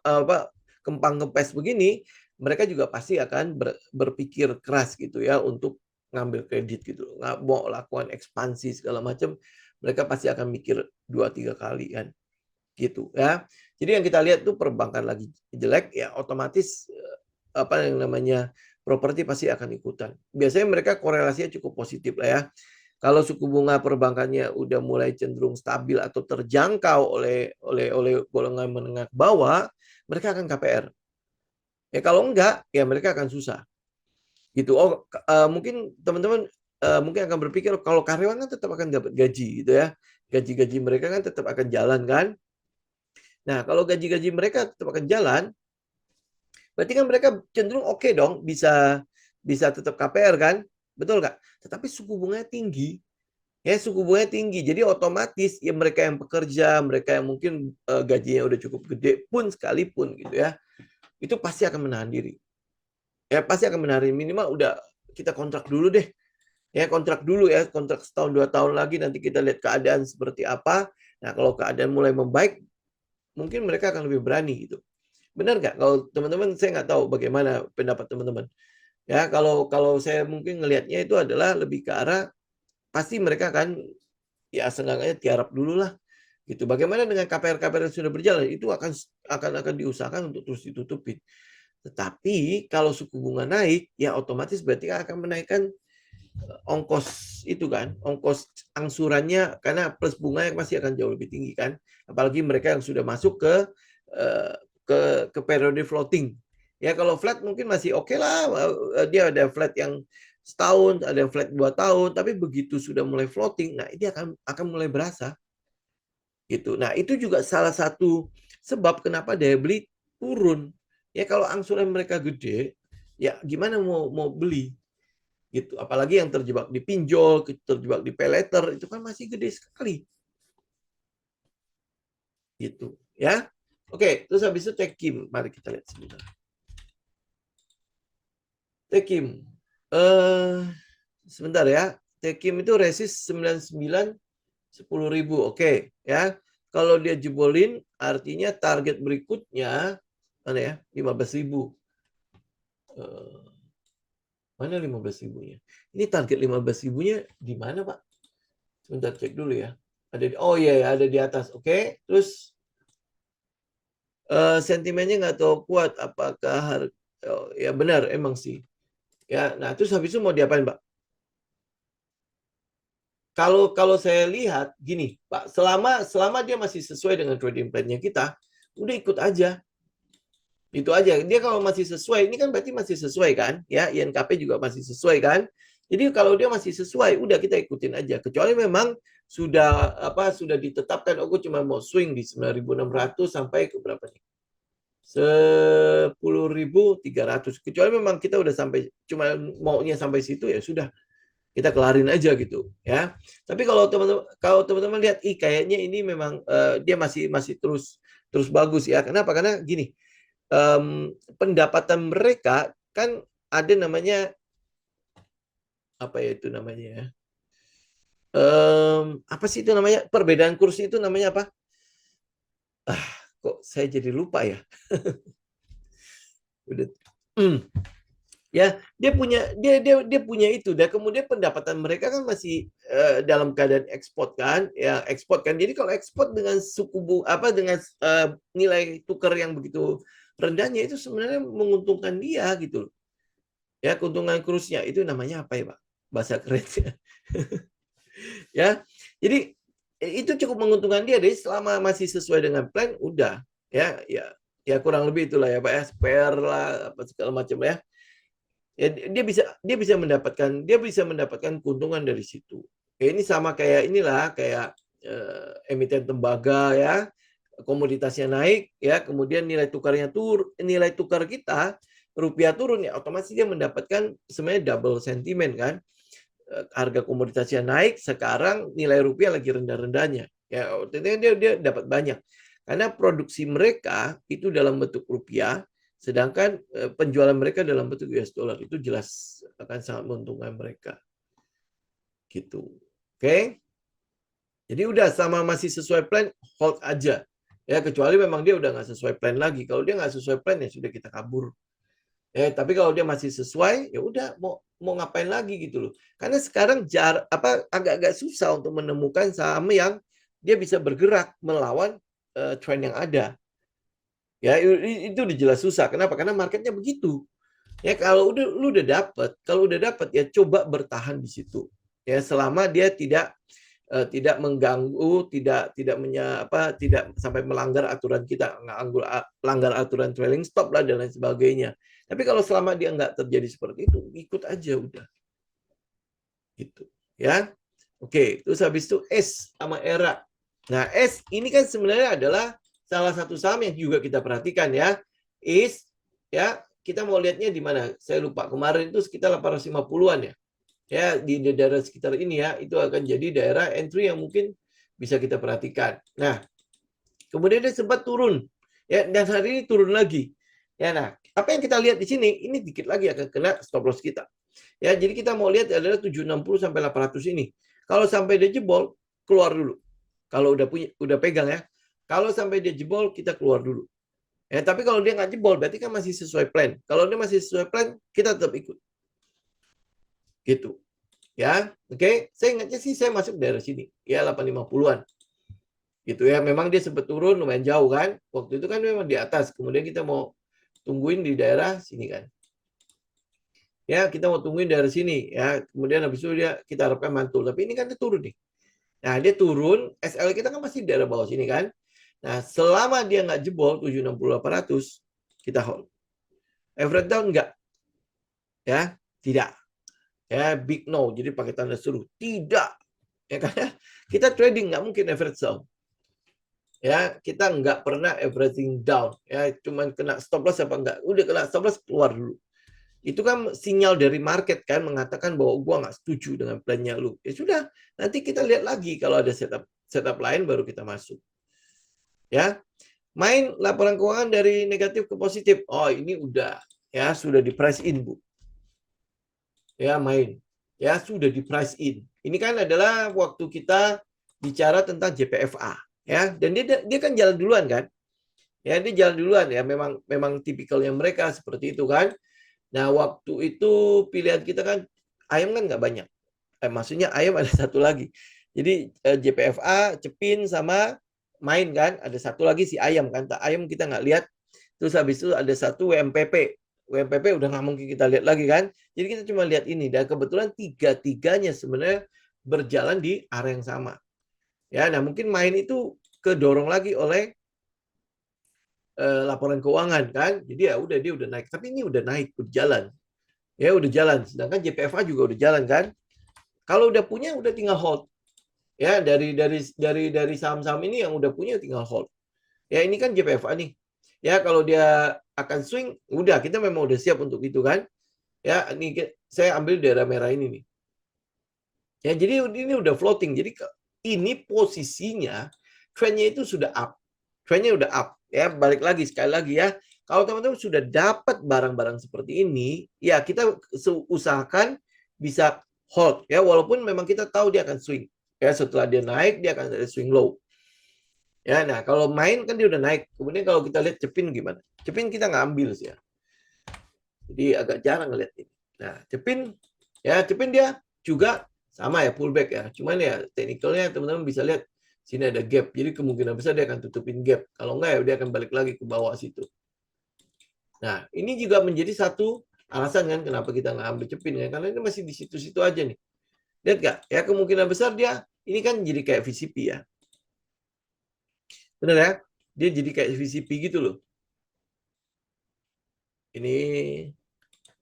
kempes begini, mereka juga pasti akan berpikir keras gitu ya untuk ngambil kredit gitu. Nggak mau lakukan ekspansi segala macam, mereka pasti akan mikir 2-3 kali kan gitu ya. Jadi yang kita lihat tuh perbankan lagi jelek ya otomatis apa yang namanya properti pasti akan ikutan. Biasanya mereka korelasinya cukup positif lah ya. Kalau suku bunga perbankannya udah mulai cenderung stabil atau terjangkau oleh golongan menengah ke bawah, mereka akan KPR. Ya kalau enggak, ya mereka akan susah. Gitu. Oh, mungkin teman-teman mungkin akan berpikir kalau karyawan kan tetap akan dapat gaji gitu ya. Gaji-gaji mereka kan tetap akan jalan kan. Nah, kalau gaji-gaji mereka tetap akan jalan, berarti kan mereka cenderung oke dong bisa bisa tetap KPR kan? Betul nggak? Tetapi suku bunganya tinggi. Ya suku bunganya tinggi, jadi otomatis ya mereka yang pekerja, mereka yang mungkin gajinya udah cukup gede pun sekalipun gitu ya, itu pasti akan menahan diri. Ya pasti akan menahan diri minimal udah kita kontrak dulu deh, ya kontrak dulu ya kontrak setahun 2 tahun lagi nanti kita lihat keadaan seperti apa. Nah kalau keadaan mulai membaik, mungkin mereka akan lebih berani gitu. Benar nggak? Kalau teman-teman saya nggak tahu bagaimana pendapat teman-teman. Ya kalau kalau saya mungkin ngelihatnya itu adalah lebih ke arah pasti mereka akan ya seenggaknya tiarap dulu lah gitu. Bagaimana dengan KPR-KPR yang sudah berjalan itu akan diusahakan untuk terus ditutupin. Tetapi kalau suku bunga naik ya otomatis berarti akan menaikkan ongkos itu kan, ongkos angsurannya karena plus bunganya masih akan jauh lebih tinggi kan. Apalagi mereka yang sudah masuk eh, ke periode floating. Ya kalau flat mungkin masih oke lah, dia ada flat yang setahun, ada yang flat 2 tahun, tapi begitu sudah mulai floating, nah ini akan mulai berasa gitu. Nah itu juga salah satu sebab kenapa daya beli turun. Ya kalau angsuran mereka gede, ya gimana mau beli gitu. Apalagi yang terjebak di pinjol, terjebak di paylater itu kan masih gede sekali gitu ya. Oke, terus habis itu Tekim. Mari kita lihat sebentar. Tekim. Eh sebentar ya. Tekim itu resist 99 10.000. Oke, ya. Kalau dia jebolin artinya target berikutnya mana ya? 15.000. Mana 15.000-nya? Ini target 15.000-nya di mana, Pak? Sebentar cek dulu ya. Oh iya, ada di atas. Oke, terus sentimennya nggak tahu kuat. Apakah ya benar emang sih. Ya, nah terus habis itu mau diapain, Pak? Kalau saya lihat gini, Pak, selama dia masih sesuai dengan trading plan-nya kita, udah ikut aja. Itu aja. Dia kalau masih sesuai, ini kan berarti masih sesuai kan? Ya, INKP juga masih sesuai kan? Jadi kalau dia masih sesuai, udah kita ikutin aja. Kecuali memang sudah ditetapkan, oh gue cuma mau swing di 9.600 sampai ke berapa nih? 10.300. Kecuali memang kita udah sampai cuma maunya sampai situ ya sudah kita kelarin aja gitu ya. Tapi kalau teman-teman lihat kayaknya ini memang dia masih masih terus terus bagus ya. Kenapa? Karena gini, pendapatan mereka kan ada namanya apa ya itu namanya ya? Apa sih itu namanya? Perbedaan kursi itu namanya apa? Kok saya jadi lupa ya? Udah. Ya, dia punya itu dan kemudian pendapatan mereka kan masih dalam keadaan ekspor kan, ya ekspor kan. Jadi kalau ekspor dengan suku bunga dengan nilai tukar yang begitu rendahnya itu sebenarnya menguntungkan dia gitu loh. Ya, keuntungan krusnya itu namanya apa ya, Pak? Bahasa kerennya. Ya. Jadi itu cukup menguntungkan dia. Jadi selama masih sesuai dengan plan udah ya ya ya kurang lebih itulah ya, Pak ya. Spare lah apa segala macam ya. Ya dia bisa mendapatkan keuntungan dari situ. Ya, ini sama kayak inilah kayak emiten tembaga ya, komoditasnya naik ya, kemudian nilai tukar kita rupiah turun ya otomatis dia mendapatkan sebenarnya double sentimen kan. Harga komoditasnya naik, sekarang nilai rupiah lagi rendah-rendahnya. Ya, dia dapat banyak. Karena produksi mereka itu dalam bentuk rupiah, sedangkan penjualan mereka dalam bentuk US dollar itu jelas akan sangat menguntungkan mereka. Gitu. Oke. Jadi udah sama masih sesuai plan, hold aja. Ya, kecuali memang dia udah nggak sesuai plan lagi. Kalau dia nggak sesuai plan ya sudah kita kabur. Tapi kalau dia masih sesuai, ya udah mau ngapain lagi gitu loh. Karena sekarang agak-agak susah untuk menemukan saham yang dia bisa bergerak melawan tren yang ada. Ya itu udah jelas susah. Kenapa? Karena marketnya begitu. Ya kalau udah dapat ya coba bertahan di situ. Ya selama dia tidak mengganggu, tidak sampai melanggar aturan kita, melanggar aturan trailing stop lah dan lain sebagainya. Tapi kalau selama dia nggak terjadi seperti itu, ikut aja udah. Gitu. Ya. Oke, terus habis itu S sama ERA. Nah, S ini kan sebenarnya adalah salah satu saham yang juga kita perhatikan ya. Ya, kita mau lihatnya di mana? Saya lupa. Kemarin itu sekitar 850-an ya. Ya, di daerah sekitar ini ya, itu akan jadi daerah entry yang mungkin bisa kita perhatikan. Nah, kemudian dia sempat turun. Ya, dan hari ini turun lagi. Ya, nah, apa yang kita lihat di sini, ini dikit lagi akan kena stop loss kita. Ya, jadi kita mau lihat adalah 760 sampai 800 ini. Kalau sampai dia jebol, keluar dulu. Kalau udah pegang ya. Kalau sampai dia jebol, kita keluar dulu. Ya, tapi kalau dia nggak jebol, berarti kan masih sesuai plan. Kalau dia masih sesuai plan, kita tetap ikut. Gitu. Ya, oke. Saya ingatnya sih saya masuk daerah sini. Ya, 850-an. Gitu ya. Memang dia sempat turun lumayan jauh kan. Waktu itu kan memang di atas. Kemudian kita mau tungguin di daerah sini kan. Ya, kita mau tungguin dari sini ya. Kemudian habis itu kita harapkan mantul. Tapi ini kan dia turun nih. Nah, dia turun, SL kita kan masih di daerah bawah sini kan. Nah, selama dia nggak jebol 760-800, kita hold. Average down enggak? Ya, tidak. Ya, big no. Jadi pakai tanda seru. Tidak. Ya kan? Kita trading nggak mungkin average down. Ya, kita nggak pernah averaging down. Ya, cuman kena stop loss apa enggak? Udah kena stop loss, keluar dulu. Itu kan sinyal dari market kan mengatakan bahwa gua nggak setuju dengan plannya lu. Ya sudah, nanti kita lihat lagi kalau ada setup lain baru kita masuk. Ya, main laporan keuangan dari negatif ke positif. Oh, ini udah ya sudah di price in, Bu. Ya, main. Ya, sudah di price in. Ini kan adalah waktu kita bicara tentang JPFA, ya. Dan dia kan jalan duluan kan? Ya, dia jalan duluan ya. Memang tipikalnya mereka seperti itu kan. Nah, waktu itu pilihan kita kan ayam kan nggak banyak. Maksudnya ayam ada satu lagi. Jadi JPFA, Cepin sama main kan. Ada satu lagi si ayam kan. Ayam kita nggak lihat. Terus habis itu ada satu WMPP. WMPP udah nggak mungkin kita lihat lagi kan. Jadi kita cuma lihat ini. Dan kebetulan tiga-tiganya sebenarnya berjalan di area yang sama. Ya, nah mungkin main itu kedorong lagi oleh laporan keuangan kan. Jadi ya udah dia udah naik. Tapi ini udah naik, udah jalan. Ya udah jalan. Sedangkan JPFA juga udah jalan kan. Kalau udah punya udah tinggal hold. Ya dari saham-saham ini yang udah punya tinggal hold. Ya ini kan JPFA nih. Ya kalau dia akan swing, udah kita memang udah siap untuk itu kan. Ya ini saya ambil daerah merah ini nih. Ya jadi ini udah floating. Jadi ini posisinya trendnya itu sudah up. Trendnya udah up. Ya balik lagi sekali lagi ya. Kalau teman-teman sudah dapat barang-barang seperti ini, ya kita usahakan bisa hold ya walaupun memang kita tahu dia akan swing. Ya setelah dia naik dia akan ada swing low. Ya, nah kalau main kan dia udah naik. Kemudian kalau kita lihat Cepin gimana? Cepin kita nggak ambil sih ya. Jadi agak jarang ngeliat ini. Nah, Cepin dia juga sama ya pullback ya. Cuman ya teknikalnya teman-teman bisa lihat sini ada gap. Jadi kemungkinan besar dia akan tutupin gap. Kalau enggak ya dia akan balik lagi ke bawah situ. Nah, ini juga menjadi satu alasan kan kenapa kita nggak ambil Cepin ya. Karena ini masih di situ-situ aja nih. Lihat nggak? Ya kemungkinan besar dia ini kan jadi kayak VCP ya. Benar ya? Dia jadi kayak VCP gitu loh. Ini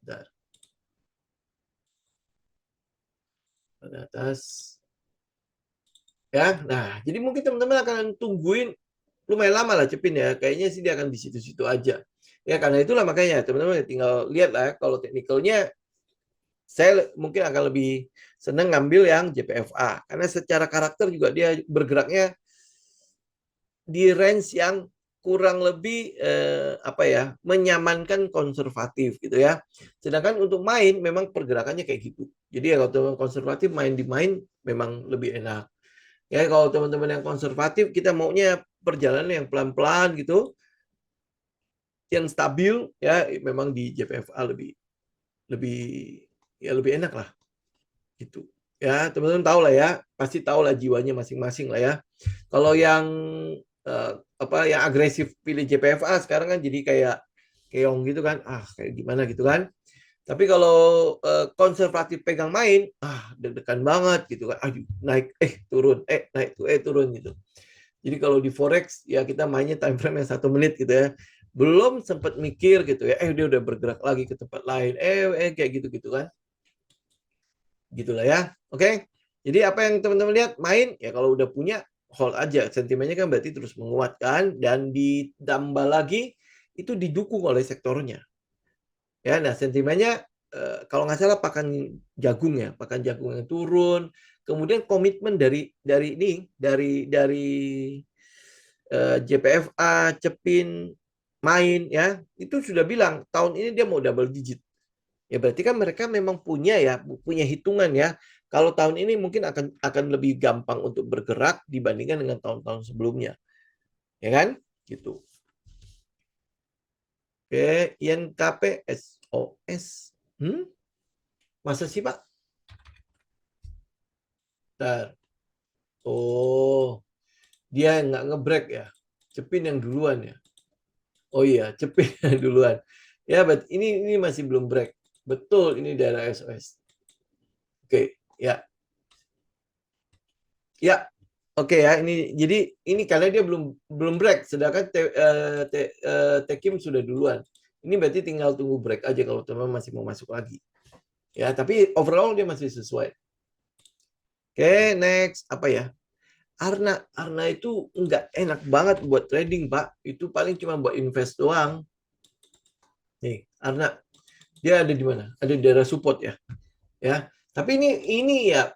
bentar. Pada atas. Ya, nah, jadi mungkin teman-teman akan tungguin lumayan lama lah Cepin ya. Kayaknya sih dia akan di situ-situ aja. Ya karena itulah makanya teman-teman tinggal lihat lah kalau teknikalnya saya mungkin akan lebih senang ngambil yang JPFA karena secara karakter juga dia bergeraknya di range yang kurang lebih apa ya menyamankan konservatif gitu ya. Sedangkan untuk main memang pergerakannya kayak gitu. Jadi ya kalau teman konservatif main di main memang lebih enak. Ya kalau teman-teman yang konservatif kita maunya perjalanan yang pelan-pelan gitu, yang stabil ya memang di JPFA lebih lebih ya lebih enak lah gitu. Ya teman-teman tahu lah ya, pasti tahu lah jiwanya masing-masing lah ya. Kalau yang apa yang agresif pilih JPFA sekarang kan jadi kayak keong gitu kan, kayak gimana gitu kan. Tapi kalau konservatif pegang main, deg-degan banget gitu kan. Naik, turun, naik, turun gitu. Jadi kalau di forex ya kita mainnya time frame yang 1 menit gitu ya. Belum sempat mikir gitu ya, dia udah bergerak lagi ke tempat lain, kayak gitu gitu kan. Gitulah ya. Oke. Jadi apa yang teman-teman lihat main ya kalau udah punya hold aja. Sentimennya kan berarti terus menguatkan dan ditambah lagi itu didukung oleh sektornya. Ya, nah sentimennya kalau nggak salah pakan jagung yang turun, kemudian komitmen dari ini dari JPFA, Cepin, Main ya, itu sudah bilang tahun ini dia mau double digit. Ya berarti kan mereka memang punya hitungan ya. Kalau tahun ini mungkin akan lebih gampang untuk bergerak dibandingkan dengan tahun-tahun sebelumnya. Ya kan? Gitu. Oke, INKP SOS. Masa sih, Pak? Bentar. Oh, dia nggak ngebreak ya. Cepin yang duluan ya. Oh iya, Cepin yang duluan. Ya, ini masih belum break. Betul, ini daerah SOS. Oke, ya. Ya, oke ya. Jadi ini karena dia belum belum break, sedangkan Tekim sudah duluan. Ini berarti tinggal tunggu break aja kalau teman masih mau masuk lagi. Ya, tapi overall dia masih sesuai. Oke, next apa ya? Arna itu nggak enak banget buat trading, Pak. Itu paling cuma buat invest doang. Nih, Arna dia ada di mana? Ada di daerah support ya. Ya. Tapi ini ya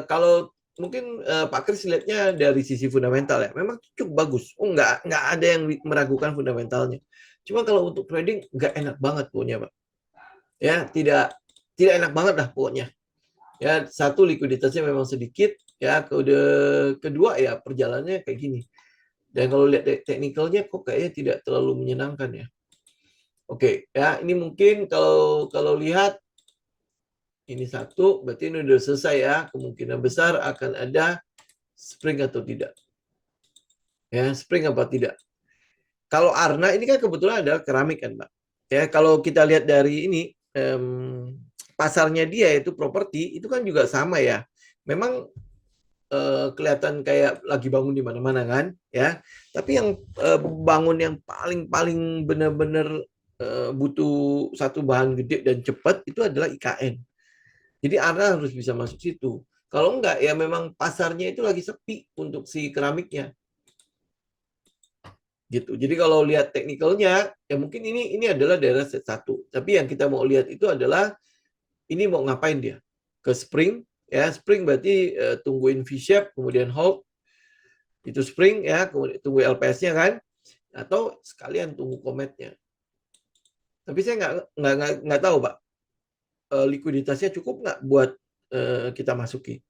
kalau mungkin Pak Kris lihatnya dari sisi fundamental ya, memang cukup bagus. Nggak ada yang meragukan fundamentalnya. Cuma kalau untuk trading nggak enak banget pokoknya, Pak. Ya, tidak enak banget lah pokoknya. Ya, satu likuiditasnya memang sedikit, ya, kedua ya perjalanannya kayak gini. Dan kalau lihat teknikalnya kok kayaknya tidak terlalu menyenangkan ya. Oke, ya ini mungkin kalau lihat ini satu, berarti ini udah selesai ya. Kemungkinan besar akan ada spring atau tidak. Ya, spring apa tidak. Kalau Arna ini kan kebetulan ada keramik kan, Mbak. Ya, kalau kita lihat dari ini pasarnya dia itu properti itu kan juga sama ya. Memang kelihatan kayak lagi bangun di mana-mana kan, ya. Tapi yang bangun yang paling benar-benar butuh satu bahan gede dan cepat itu adalah IKN. Jadi Arna harus bisa masuk situ. Kalau enggak ya memang pasarnya itu lagi sepi untuk si keramiknya gitu. Jadi kalau lihat teknikalnya ya mungkin ini adalah daerah set 1. Tapi yang kita mau lihat itu adalah ini mau ngapain dia? Ke spring ya, spring berarti tungguin V-shape kemudian hold itu spring ya, kemudian tunggu LPS-nya kan atau sekalian tunggu kometnya. Tapi saya nggak tahu Pak, likuiditasnya cukup nggak buat kita masuki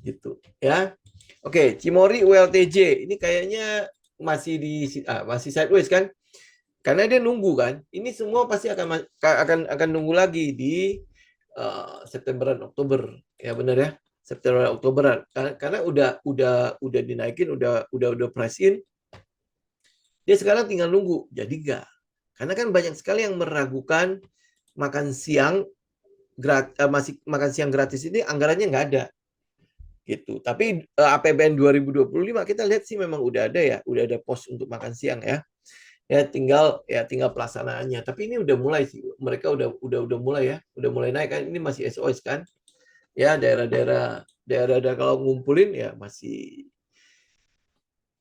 gitu ya. Oke, Cimori ULTJ ini kayaknya masih sideways kan? Karena dia nunggu kan. Ini semua pasti akan nunggu lagi di Septemberan Oktober. Ya benar ya. September Oktoberan. Karena udah dinaikin, udah price in. Dia sekarang tinggal nunggu. Jadi enggak. Karena kan banyak sekali yang meragukan makan siang masih makan siang gratis ini anggarannya nggak ada gitu. Tapi APBN 2025 kita lihat sih memang udah ada ya, udah ada pos untuk makan siang ya. Ya tinggal pelaksanaannya. Tapi ini udah mulai sih. Mereka udah mulai ya, udah mulai naik kan. Ini masih SOS kan. Ya daerah-daerah kalau ngumpulin ya masih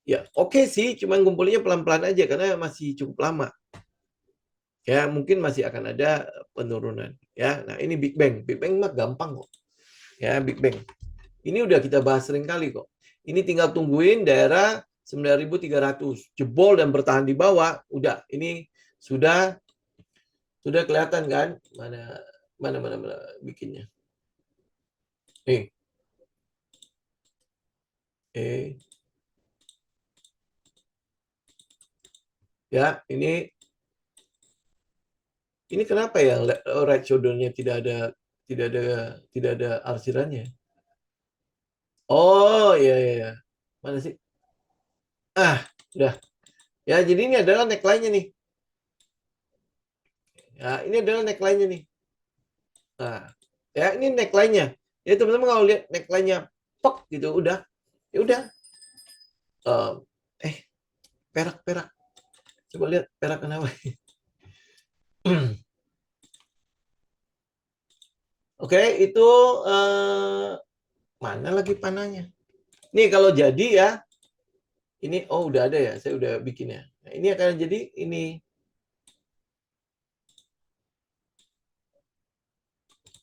Ya, oke sih, cuman ngumpulnya pelan-pelan aja karena masih cukup lama. Ya, mungkin masih akan ada penurunan. Ya, nah ini Big Bang. Big Bang mah gampang kok. Ya, Big Bang. Ini udah kita bahas sering kali kok. Ini tinggal tungguin daerah 9.300 jebol dan bertahan di bawah. Udah, ini sudah kelihatan kan mana mana bikinnya. Nih, eh ya ini kenapa ya right shoulder-nya tidak ada tidak ada arsirannya? Oh iya iya iya. Mana sih? Ah, udah. Ya, jadi ini adalah neckline-nya nih. Ya, ini adalah neckline-nya nih. Nah, ya ini neckline-nya. Ya teman-teman kalau lihat neckline-nya pok gitu udah. Ya udah. Eh, eh perak-perak. Coba lihat perak kenapa. Oke, itu eh, mana lagi panahnya? Nih kalau jadi ya, ini oh udah ada ya, saya udah bikinnya. Nah, ini akan jadi ini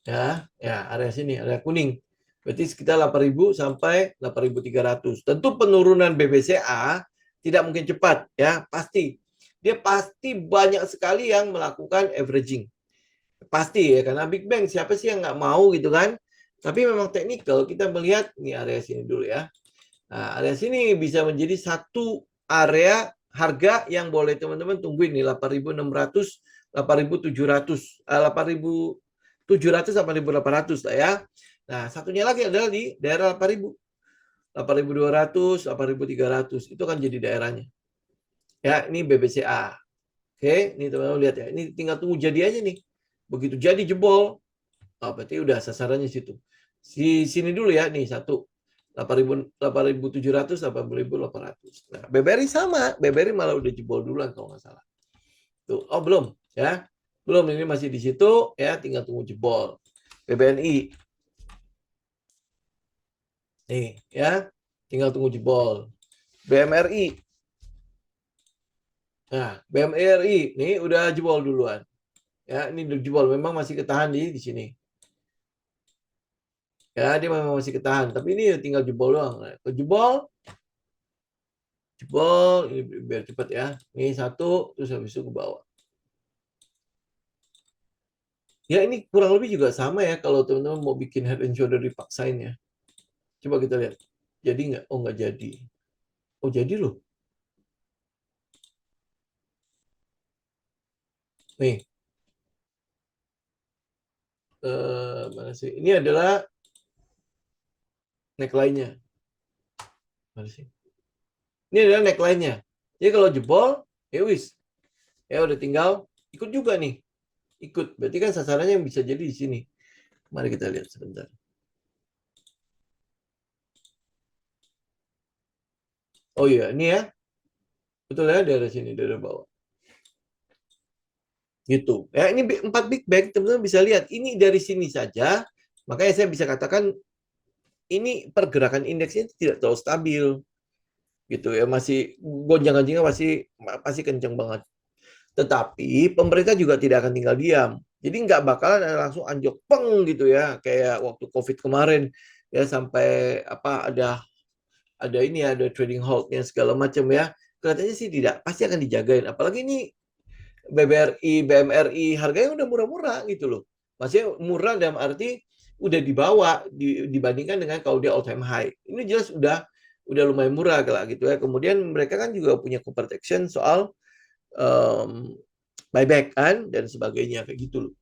ya area sini, area kuning. Berarti sekitar 8.000 sampai 8.300. Tentu penurunan BBCA tidak mungkin cepat ya, pasti. Dia pasti banyak sekali yang melakukan averaging. Pasti ya, karena Big Bang siapa sih yang nggak mau gitu kan? Tapi memang teknikal kita melihat ini area sini dulu ya. Nah, area sini bisa menjadi satu area harga yang boleh teman-teman tungguin nih 8.600, 8.700, 8.700, 8.800 lah ya. Nah, satunya lagi adalah di daerah 8.000, 8.200, 8.300 itu kan jadi daerahnya. Ya, ini BBCA. Oke, ini teman-teman lihat ya. Ini tinggal tunggu jadi aja nih. Begitu jadi jebol, oh, berarti udah sasarannya situ. Sini dulu ya, nih satu. 8.700, 8.800. Nah, BBRI sama. BBRI malah udah jebol duluan kalau nggak salah. Tuh, oh belum ya. Belum, ini masih di situ ya, tinggal tunggu jebol. BBNI nih ya, tinggal tunggu jebol. BMRI. Nah, BMRI nih udah jebol duluan. Ya, ini udah jebol, memang masih ketahan di sini. Ya, dia memang masih ketahan, tapi ini tinggal jebol doang. Nah, jebol, jebol, ini biar cepat ya. Ini satu, terus habis itu ke bawah. Ya ini kurang lebih juga sama ya kalau teman-teman mau bikin head and shoulder dipaksain ya. Coba kita lihat. Jadi nggak? Oh nggak jadi. Oh jadi loh. Nih, mana sih? Ini adalah neckline-nya. Mana sih? Ini adalah neckline-nya. Jadi kalau jebol, ya wis. Ya udah tinggal ikut juga nih. Ikut. Berarti kan sasarannya yang bisa jadi di sini. Mari kita lihat sebentar. Oh iya, ini ya. Betul ya, dari sini, dari bawah. Gitu. Ya, ini 4 Big Bang, teman-teman bisa lihat. Ini dari sini saja. Makanya saya bisa katakan ini pergerakan indeksnya tidak terlalu stabil. Gitu ya, masih gonjang-ganjingnya masih kenceng banget. Tetapi pemerintah juga tidak akan tinggal diam. Jadi nggak bakalan langsung anjok peng gitu ya, kayak waktu COVID kemarin ya sampai apa ada ini ya, ada trading halt-nya segala macam ya. Kelihatannya sih tidak, pasti akan dijagain. Apalagi ini BBRI, BMRI harganya udah murah-murah gitu loh. Maksudnya murah dalam arti udah dibawa dibandingkan dengan kalau dia all time high. Ini jelas udah lumayan murah lah gitu ya. Kemudian mereka kan juga punya protection soal um, buyback kan dan sebagainya kayak gitu loh.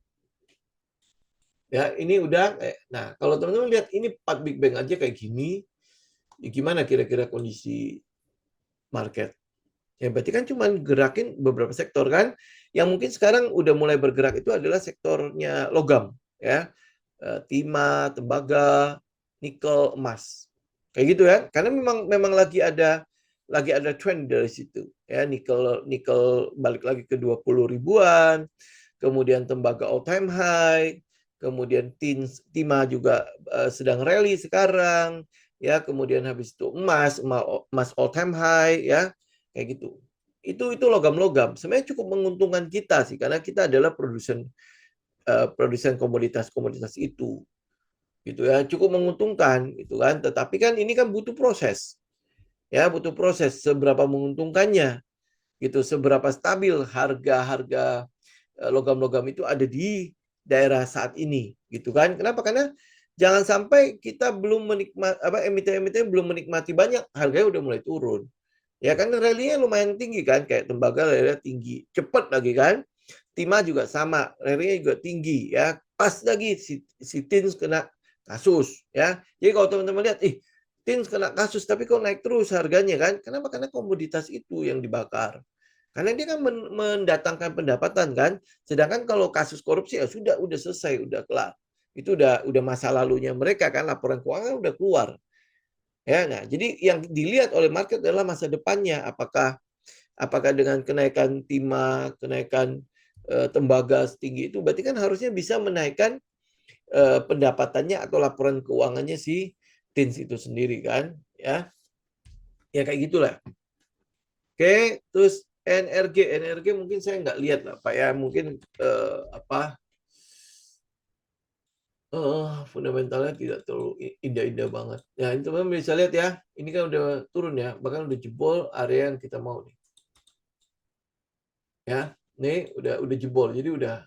Ya, ini udah nah, kalau teman-teman lihat ini 4 Big Bang aja kayak gini, ya gimana kira-kira kondisi market? Ya berarti kan cuma gerakin beberapa sektor kan. Yang mungkin sekarang udah mulai bergerak itu adalah sektornya logam ya. Timah, tembaga, nikel, emas. Kayak gitu ya. Karena memang memang lagi ada trend dari situ ya. Nikel nikel balik lagi ke 20 ribuan, kemudian tembaga all time high, kemudian timah juga sedang rally sekarang. ya, kemudian habis itu emas all time high, ya, kayak gitu. Itu logam-logam. Sebenarnya cukup menguntungkan kita sih, karena kita adalah produsen komoditas-komoditas itu, gitu ya, cukup menguntungkan, gitu kan. Tetapi kan ini kan butuh proses, ya, butuh proses. Seberapa menguntungkannya, gitu, seberapa stabil harga-harga logam-logam itu ada di daerah saat ini, gitu kan. Kenapa? Karena jangan sampai kita belum menikmati, emiten-emiten belum menikmati banyak, harganya udah mulai turun. Ya kan, rally-nya lumayan tinggi kan, kayak tembaga rally tinggi, cepat lagi kan. Timah juga sama, rally-nya juga tinggi ya. Pas lagi si Tins kena kasus ya. Jadi kalau teman-teman lihat, Tins kena kasus tapi kok naik terus harganya kan? Kenapa? Karena komoditas itu yang dibakar. Karena dia kan mendatangkan pendapatan kan. Sedangkan kalau kasus korupsi ya sudah selesai, udah kelar. Itu udah masa lalunya mereka kan, laporan keuangan udah keluar. Ya, nah, jadi yang dilihat oleh market adalah masa depannya. Apakah dengan kenaikan timah, kenaikan tembaga setinggi itu, berarti kan harusnya bisa menaikkan pendapatannya atau laporan keuangannya si Tins itu sendiri kan, ya, ya kayak gitulah. Oke, terus NRG mungkin saya nggak lihat lah Pak ya, mungkin fundamentalnya tidak terlalu indah-indah banget. Ya, ini teman-teman bisa lihat ya, ini kan udah turun ya, bahkan udah jebol area yang kita mau nih. Ya, nih udah jebol, jadi udah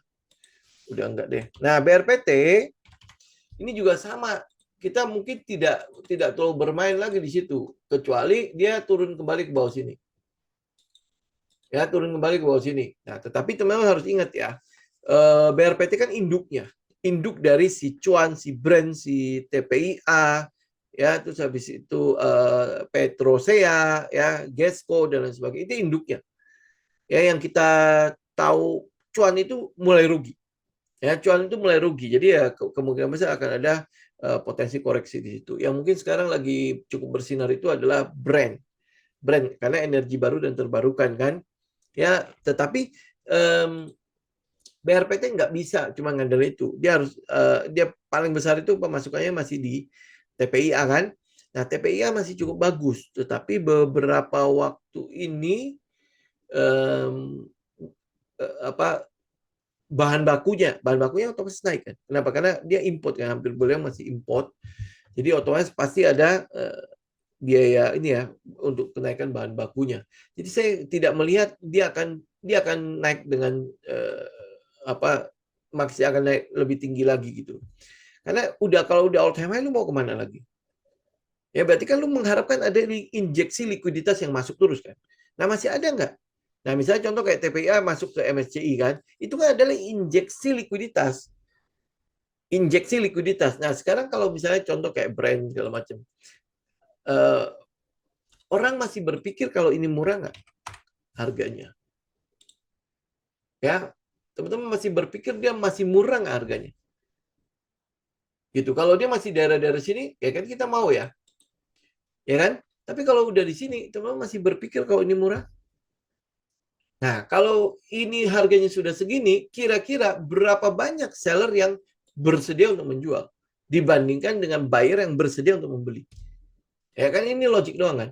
enggak deh. Nah, BRPT ini juga sama. Kita mungkin tidak terlalu bermain lagi di situ, kecuali dia turun kembali ke bawah sini. Ya, turun kembali ke bawah sini. Nah, tetapi teman-teman harus ingat ya, BRPT kan induknya. Induk dari si Cuan, si Brand, si TPIA, ya, terus habis itu Petrosea, ya, Gesco dan lain sebagainya. Itu induknya. Ya, yang kita tahu Cuan itu mulai rugi. Ya, Cuan itu mulai rugi. Jadi ya kemungkinan besar akan ada potensi koreksi di situ. Yang mungkin sekarang lagi cukup bersinar itu adalah Brand karena energi baru dan terbarukan kan. Ya, tetapi BRPT nggak bisa cuma ngandel itu. Dia harus dia paling besar itu pemasukannya masih di TPIA kan. Nah, TPIA masih cukup bagus, tetapi beberapa waktu ini apa bahan bakunya otomatis naik kan. Kenapa? Karena dia import kan, hampir boleh masih import. Jadi otomatis pasti ada biaya ini ya untuk kenaikan bahan bakunya. Jadi saya tidak melihat dia akan naik dengan masih akan naik lebih tinggi lagi gitu. Karena kalau udah all time high lu mau kemana lagi? Ya berarti kan lu mengharapkan ada injeksi likuiditas yang masuk terus kan. Nah masih ada nggak? Nah misalnya contoh kayak TPIA masuk ke MSCI kan, itu kan adalah injeksi likuiditas. Injeksi likuiditas. Nah sekarang kalau misalnya contoh kayak brand segala macam, orang masih berpikir kalau ini murah nggak harganya? Ya, teman-teman masih berpikir dia masih murah nggak harganya? Gitu. Kalau dia masih daerah-daerah sini, ya kan kita mau ya, ya kan? Tapi kalau udah di sini, teman-teman masih berpikir kalau ini murah. Nah, kalau ini harganya sudah segini, kira-kira berapa banyak seller yang bersedia untuk menjual dibandingkan dengan buyer yang bersedia untuk membeli? Ya kan ini logik doang kan?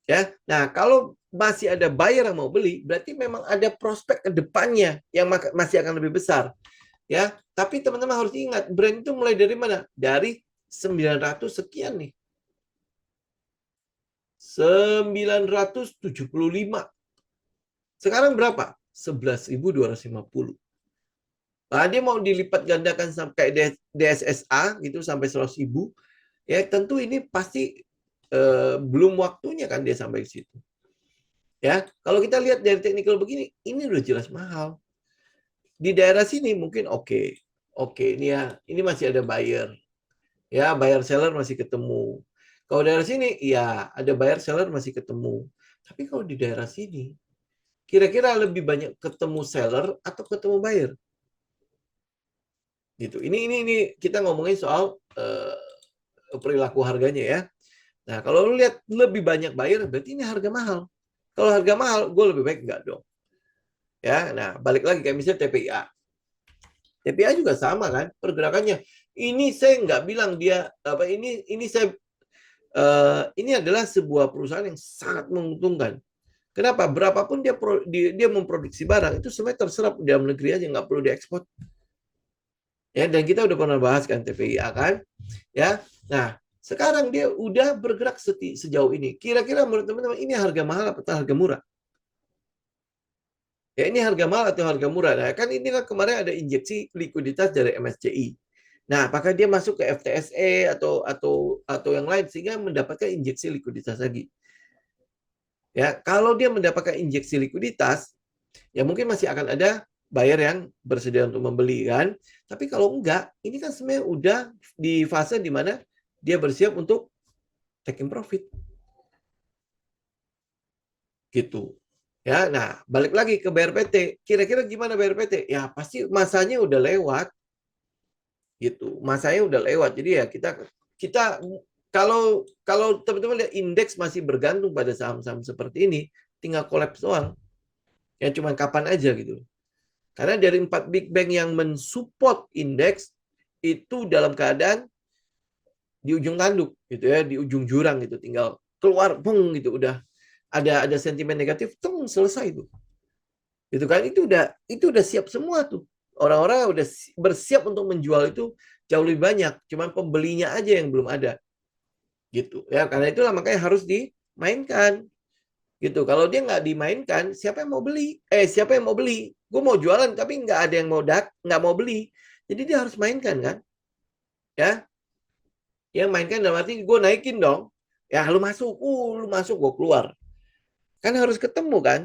Ya. Nah, kalau masih ada buyer yang mau beli, berarti memang ada prospek ke depannya yang masih akan lebih besar. Ya, tapi teman-teman harus ingat, brand itu mulai dari mana? Dari 900 sekian nih. 975. Sekarang berapa? 11.250. Nah, dia mau dilipat gandakan sampai DSSA gitu sampai 100.000. Ya, tentu ini pasti belum waktunya kan dia sampai ke situ. Ya, kalau kita lihat dari teknikal begini, ini udah jelas mahal. Di daerah sini mungkin oke. Oke, ini masih ada buyer. Ya, buyer seller masih ketemu. Kalau daerah sini, ya ada buyer seller masih ketemu. Tapi kalau di daerah sini, kira-kira lebih banyak ketemu seller atau ketemu buyer? Gitu. Ini kita ngomongin soal perilaku harganya ya. Nah, kalau lu lihat lebih banyak buyer, berarti ini harga mahal. Kalau harga mahal, gue lebih baik enggak dong. Ya, nah balik lagi kayak misalnya TPIA. TPIA juga sama kan pergerakannya. Ini saya nggak bilang dia apa ini saya ini adalah sebuah perusahaan yang sangat menguntungkan. Kenapa? Berapapun dia memproduksi barang itu sebenarnya terserap di dalam negeri aja, nggak perlu diekspor. Ya, dan kita udah pernah bahas kan TPIA kan, ya. Nah, sekarang dia udah bergerak sejauh ini. Kira-kira menurut teman-teman ini harga mahal atau harga murah? Ya, ini harga mahal atau harga murah? Nah, kan ini kan kemarin ada injeksi likuiditas dari MSCI. Nah, apakah dia masuk ke FTSE atau yang lain sehingga mendapatkan injeksi likuiditas lagi? Ya, kalau dia mendapatkan injeksi likuiditas, ya mungkin masih akan ada buyer yang bersedia untuk membeli kan. Tapi kalau enggak, ini kan sebenarnya udah di fase di mana dia bersiap untuk taking profit. Gitu. Ya, nah balik lagi ke bayar PT. Kira-kira gimana bayar PT? Ya pasti masanya udah lewat. Gitu. Masanya udah lewat. Jadi ya kita kalau kalau teman-teman lihat indeks masih bergantung pada saham-saham seperti ini, tinggal kolaps doang. Ya cuma kapan aja gitu. Karena dari 4 big bank yang mensupport indeks itu dalam keadaan di ujung tanduk gitu ya, di ujung jurang gitu, tinggal keluar bung gitu udah ada sentimen negatif, tung selesai itu. Gitu kan itu udah siap semua tuh. Orang-orang udah bersiap untuk menjual itu jauh lebih banyak, cuman pembelinya aja yang belum ada. Gitu ya, karena itulah makanya harus dimainkan. Gitu. Kalau dia nggak dimainkan, siapa yang mau beli? Siapa yang mau beli? Gue mau jualan tapi nggak ada yang nggak mau beli. Jadi dia harus mainkan kan, ya. Yang mainkan dalam arti gue naikin dong. Ya lu masuk, gue keluar. Kan harus ketemu kan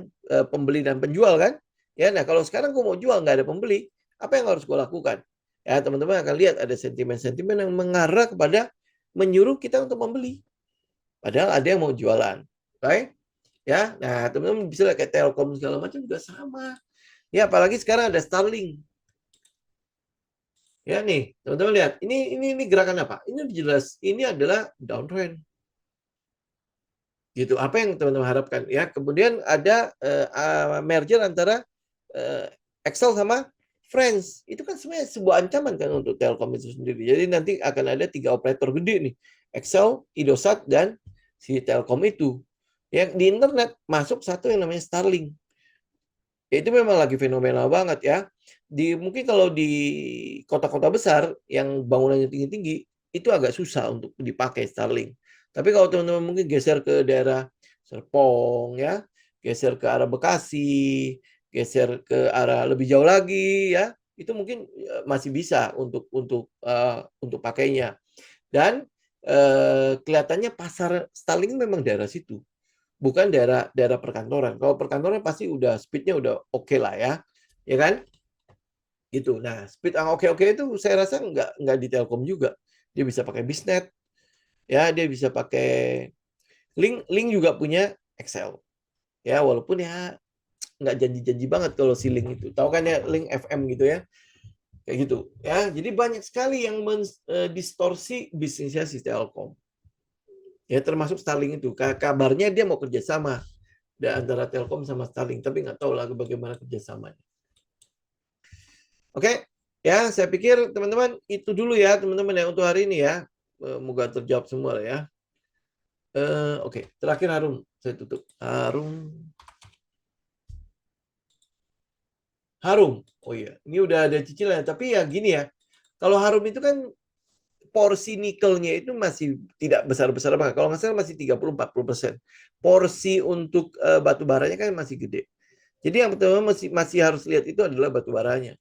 pembeli dan penjual kan. Ya, nah kalau sekarang gue mau jual nggak ada pembeli, apa yang harus gue lakukan? Ya teman-teman akan lihat ada sentimen-sentimen yang mengarah kepada menyuruh kita untuk membeli. Padahal ada yang mau jualan. Right? Ya, nah teman-teman bisa lihat kayak Telkom segala macam juga sama. Ya, apalagi sekarang ada Starlink. Ya nih, teman-teman lihat. Ini gerakan apa? Ini jelas ini adalah downtrend. Gitu. Apa yang teman-teman harapkan? Ya, kemudian ada merger antara uh, Excel sama Friends. Itu kan sebenarnya sebuah ancaman kan untuk Telkom itu sendiri. Jadi nanti akan ada 3 operator gede nih. Excel, Indosat, dan si Telkom itu. Yang di internet masuk satu yang namanya Starlink. Ya, itu memang lagi fenomenal banget ya. Mungkin kalau di kota-kota besar yang bangunannya tinggi-tinggi itu agak susah untuk dipakai Starlink. Tapi kalau teman-teman mungkin geser ke daerah Serpong ya, geser ke arah Bekasi, geser ke arah lebih jauh lagi ya, itu mungkin masih bisa untuk pakainya. Dan kelihatannya pasar Starlink memang daerah situ, bukan daerah daerah perkantoran. Kalau perkantoran pasti udah speednya udah oke lah ya kan? Gitu. Nah, speed yang oke-oke itu saya rasa nggak di Telkom juga. Dia bisa pakai Bisnet, ya dia bisa pakai Link juga punya Excel. Ya walaupun ya nggak janji-janji banget kalau si Link itu. Tahu kan ya Link FM gitu ya. Kayak gitu. Ya, jadi banyak sekali yang mendistorsi bisnisnya si Telkom. Ya termasuk Starlink itu. Kabarnya dia mau kerjasama antara Telkom sama Starlink, tapi nggak tahu lah bagaimana kerjasamanya. Oke, ya saya pikir teman-teman itu dulu ya teman-teman ya untuk hari ini ya. Moga terjawab semua lah ya. Oke, terakhir Harum, saya tutup. Harum. Oh iya, ini udah ada cicilan. Tapi ya gini ya, kalau Harum itu kan porsi nikelnya itu masih tidak besar-besar banget. Kalau nggak salah masih 30-40%. Porsi untuk batu baranya kan masih gede. Jadi yang pertama masih harus lihat itu adalah batu baranya.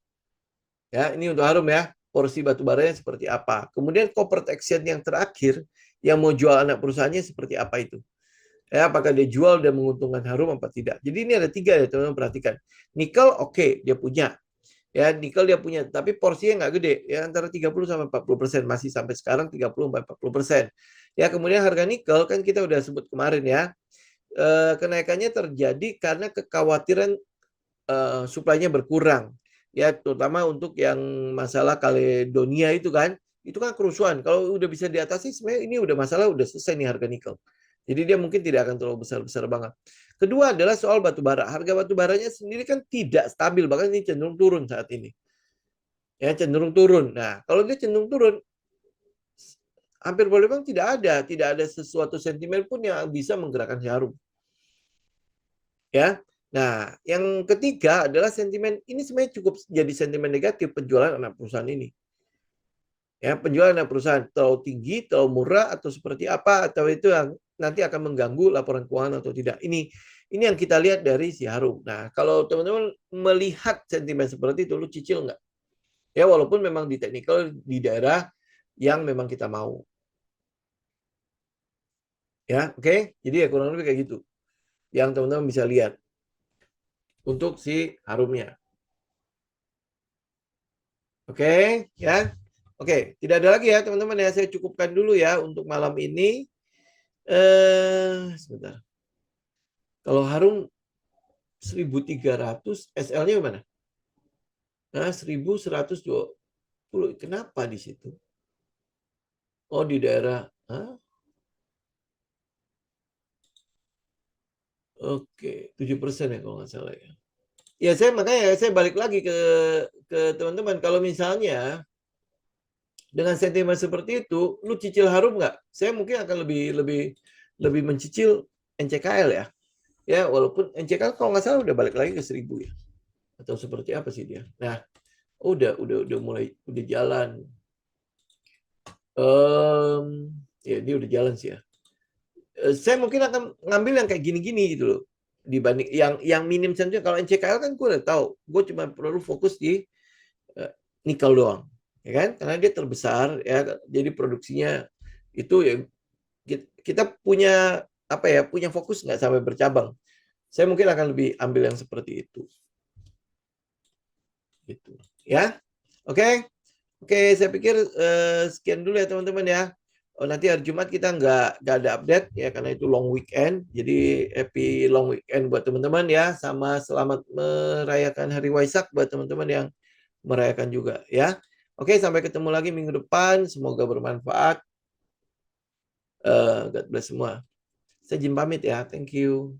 Ya, ini untuk Harum ya. Porsi batu baranya seperti apa. Kemudian corporate action yang terakhir, yang mau jual anak perusahaannya seperti apa itu. Ya, apakah dia jual dan menguntungkan Harum apa tidak. Jadi ini ada 3 ya teman-teman perhatikan. Nikel oke, dia punya. Ya, nikel dia punya, tapi porsinya nggak gede. Ya, antara 30 sampai 40%. Masih sampai sekarang 30 sampai 40%. Ya, kemudian harga nikel kan kita udah sebut kemarin ya. Kenaikannya terjadi karena kekhawatiran suplainya berkurang. Ya, terutama untuk yang masalah Kaledonia itu kan kerusuhan. Kalau udah bisa diatasi, sebenarnya ini udah masalah, udah selesai nih harga nikel. Jadi dia mungkin tidak akan terlalu besar-besar banget. Kedua adalah soal batu bara. Harga batu baranya sendiri kan tidak stabil, bahkan ini cenderung turun saat ini. Ya, cenderung turun. Nah, kalau dia cenderung turun, hampir boleh bilang tidak ada sesuatu sentimen pun yang bisa menggerakkan jarum. Ya. Nah, yang ketiga adalah sentimen ini sebenarnya cukup jadi sentimen negatif penjualan anak perusahaan ini. Ya, penjualan anak perusahaan terlalu tinggi, terlalu murah atau seperti apa atau itu yang nanti akan mengganggu laporan keuangan atau tidak. Ini yang kita lihat dari si Harum. Nah, kalau teman-teman melihat sentimen seperti itu, lu cicil nggak? Ya, walaupun memang di technical di daerah yang memang kita mau. Ya, oke? Jadi ya kurang lebih kayak gitu. Yang teman-teman bisa lihat untuk si Harumnya. Oke, ya. Oke, tidak ada lagi ya teman-teman ya. Saya cukupkan dulu ya untuk malam ini. Sebentar. Kalau Harum 1.300, SL-nya mana? Nah, 1.120. Kenapa di situ? Oh, di daerah. Hah? Oke, 7% ya kalau nggak salah ya. Ya, makanya saya balik lagi ke teman-teman. Kalau misalnya dengan sentimen seperti itu, lu cicil Harum nggak? Saya mungkin akan lebih mencicil NCKL ya. Ya, walaupun NCKL kalau nggak salah udah balik lagi ke 1.000 ya. Atau seperti apa sih dia? Nah, udah mulai udah jalan. Ya dia udah jalan sih ya. Saya mungkin akan ngambil yang kayak gini-gini gitu loh. Dibanding yang minim saja. Kalau NCKL kan gue udah tahu. Gue cuma perlu fokus di nikel doang. Ya kan? Karena dia terbesar ya. Jadi produksinya itu ya kita punya apa ya? Punya fokus nggak sampai bercabang. Saya mungkin akan lebih ambil yang seperti itu. Gitu. Ya. Oke. Oke, saya pikir sekian dulu ya teman-teman ya. Oh, nanti hari Jumat kita nggak ada update ya karena itu long weekend. Jadi happy long weekend buat teman-teman ya. Sama selamat merayakan Hari Waisak buat teman-teman yang merayakan juga ya. Oke, sampai ketemu lagi minggu depan. Semoga bermanfaat. God bless semua. Saya Jim pamit ya. Thank you.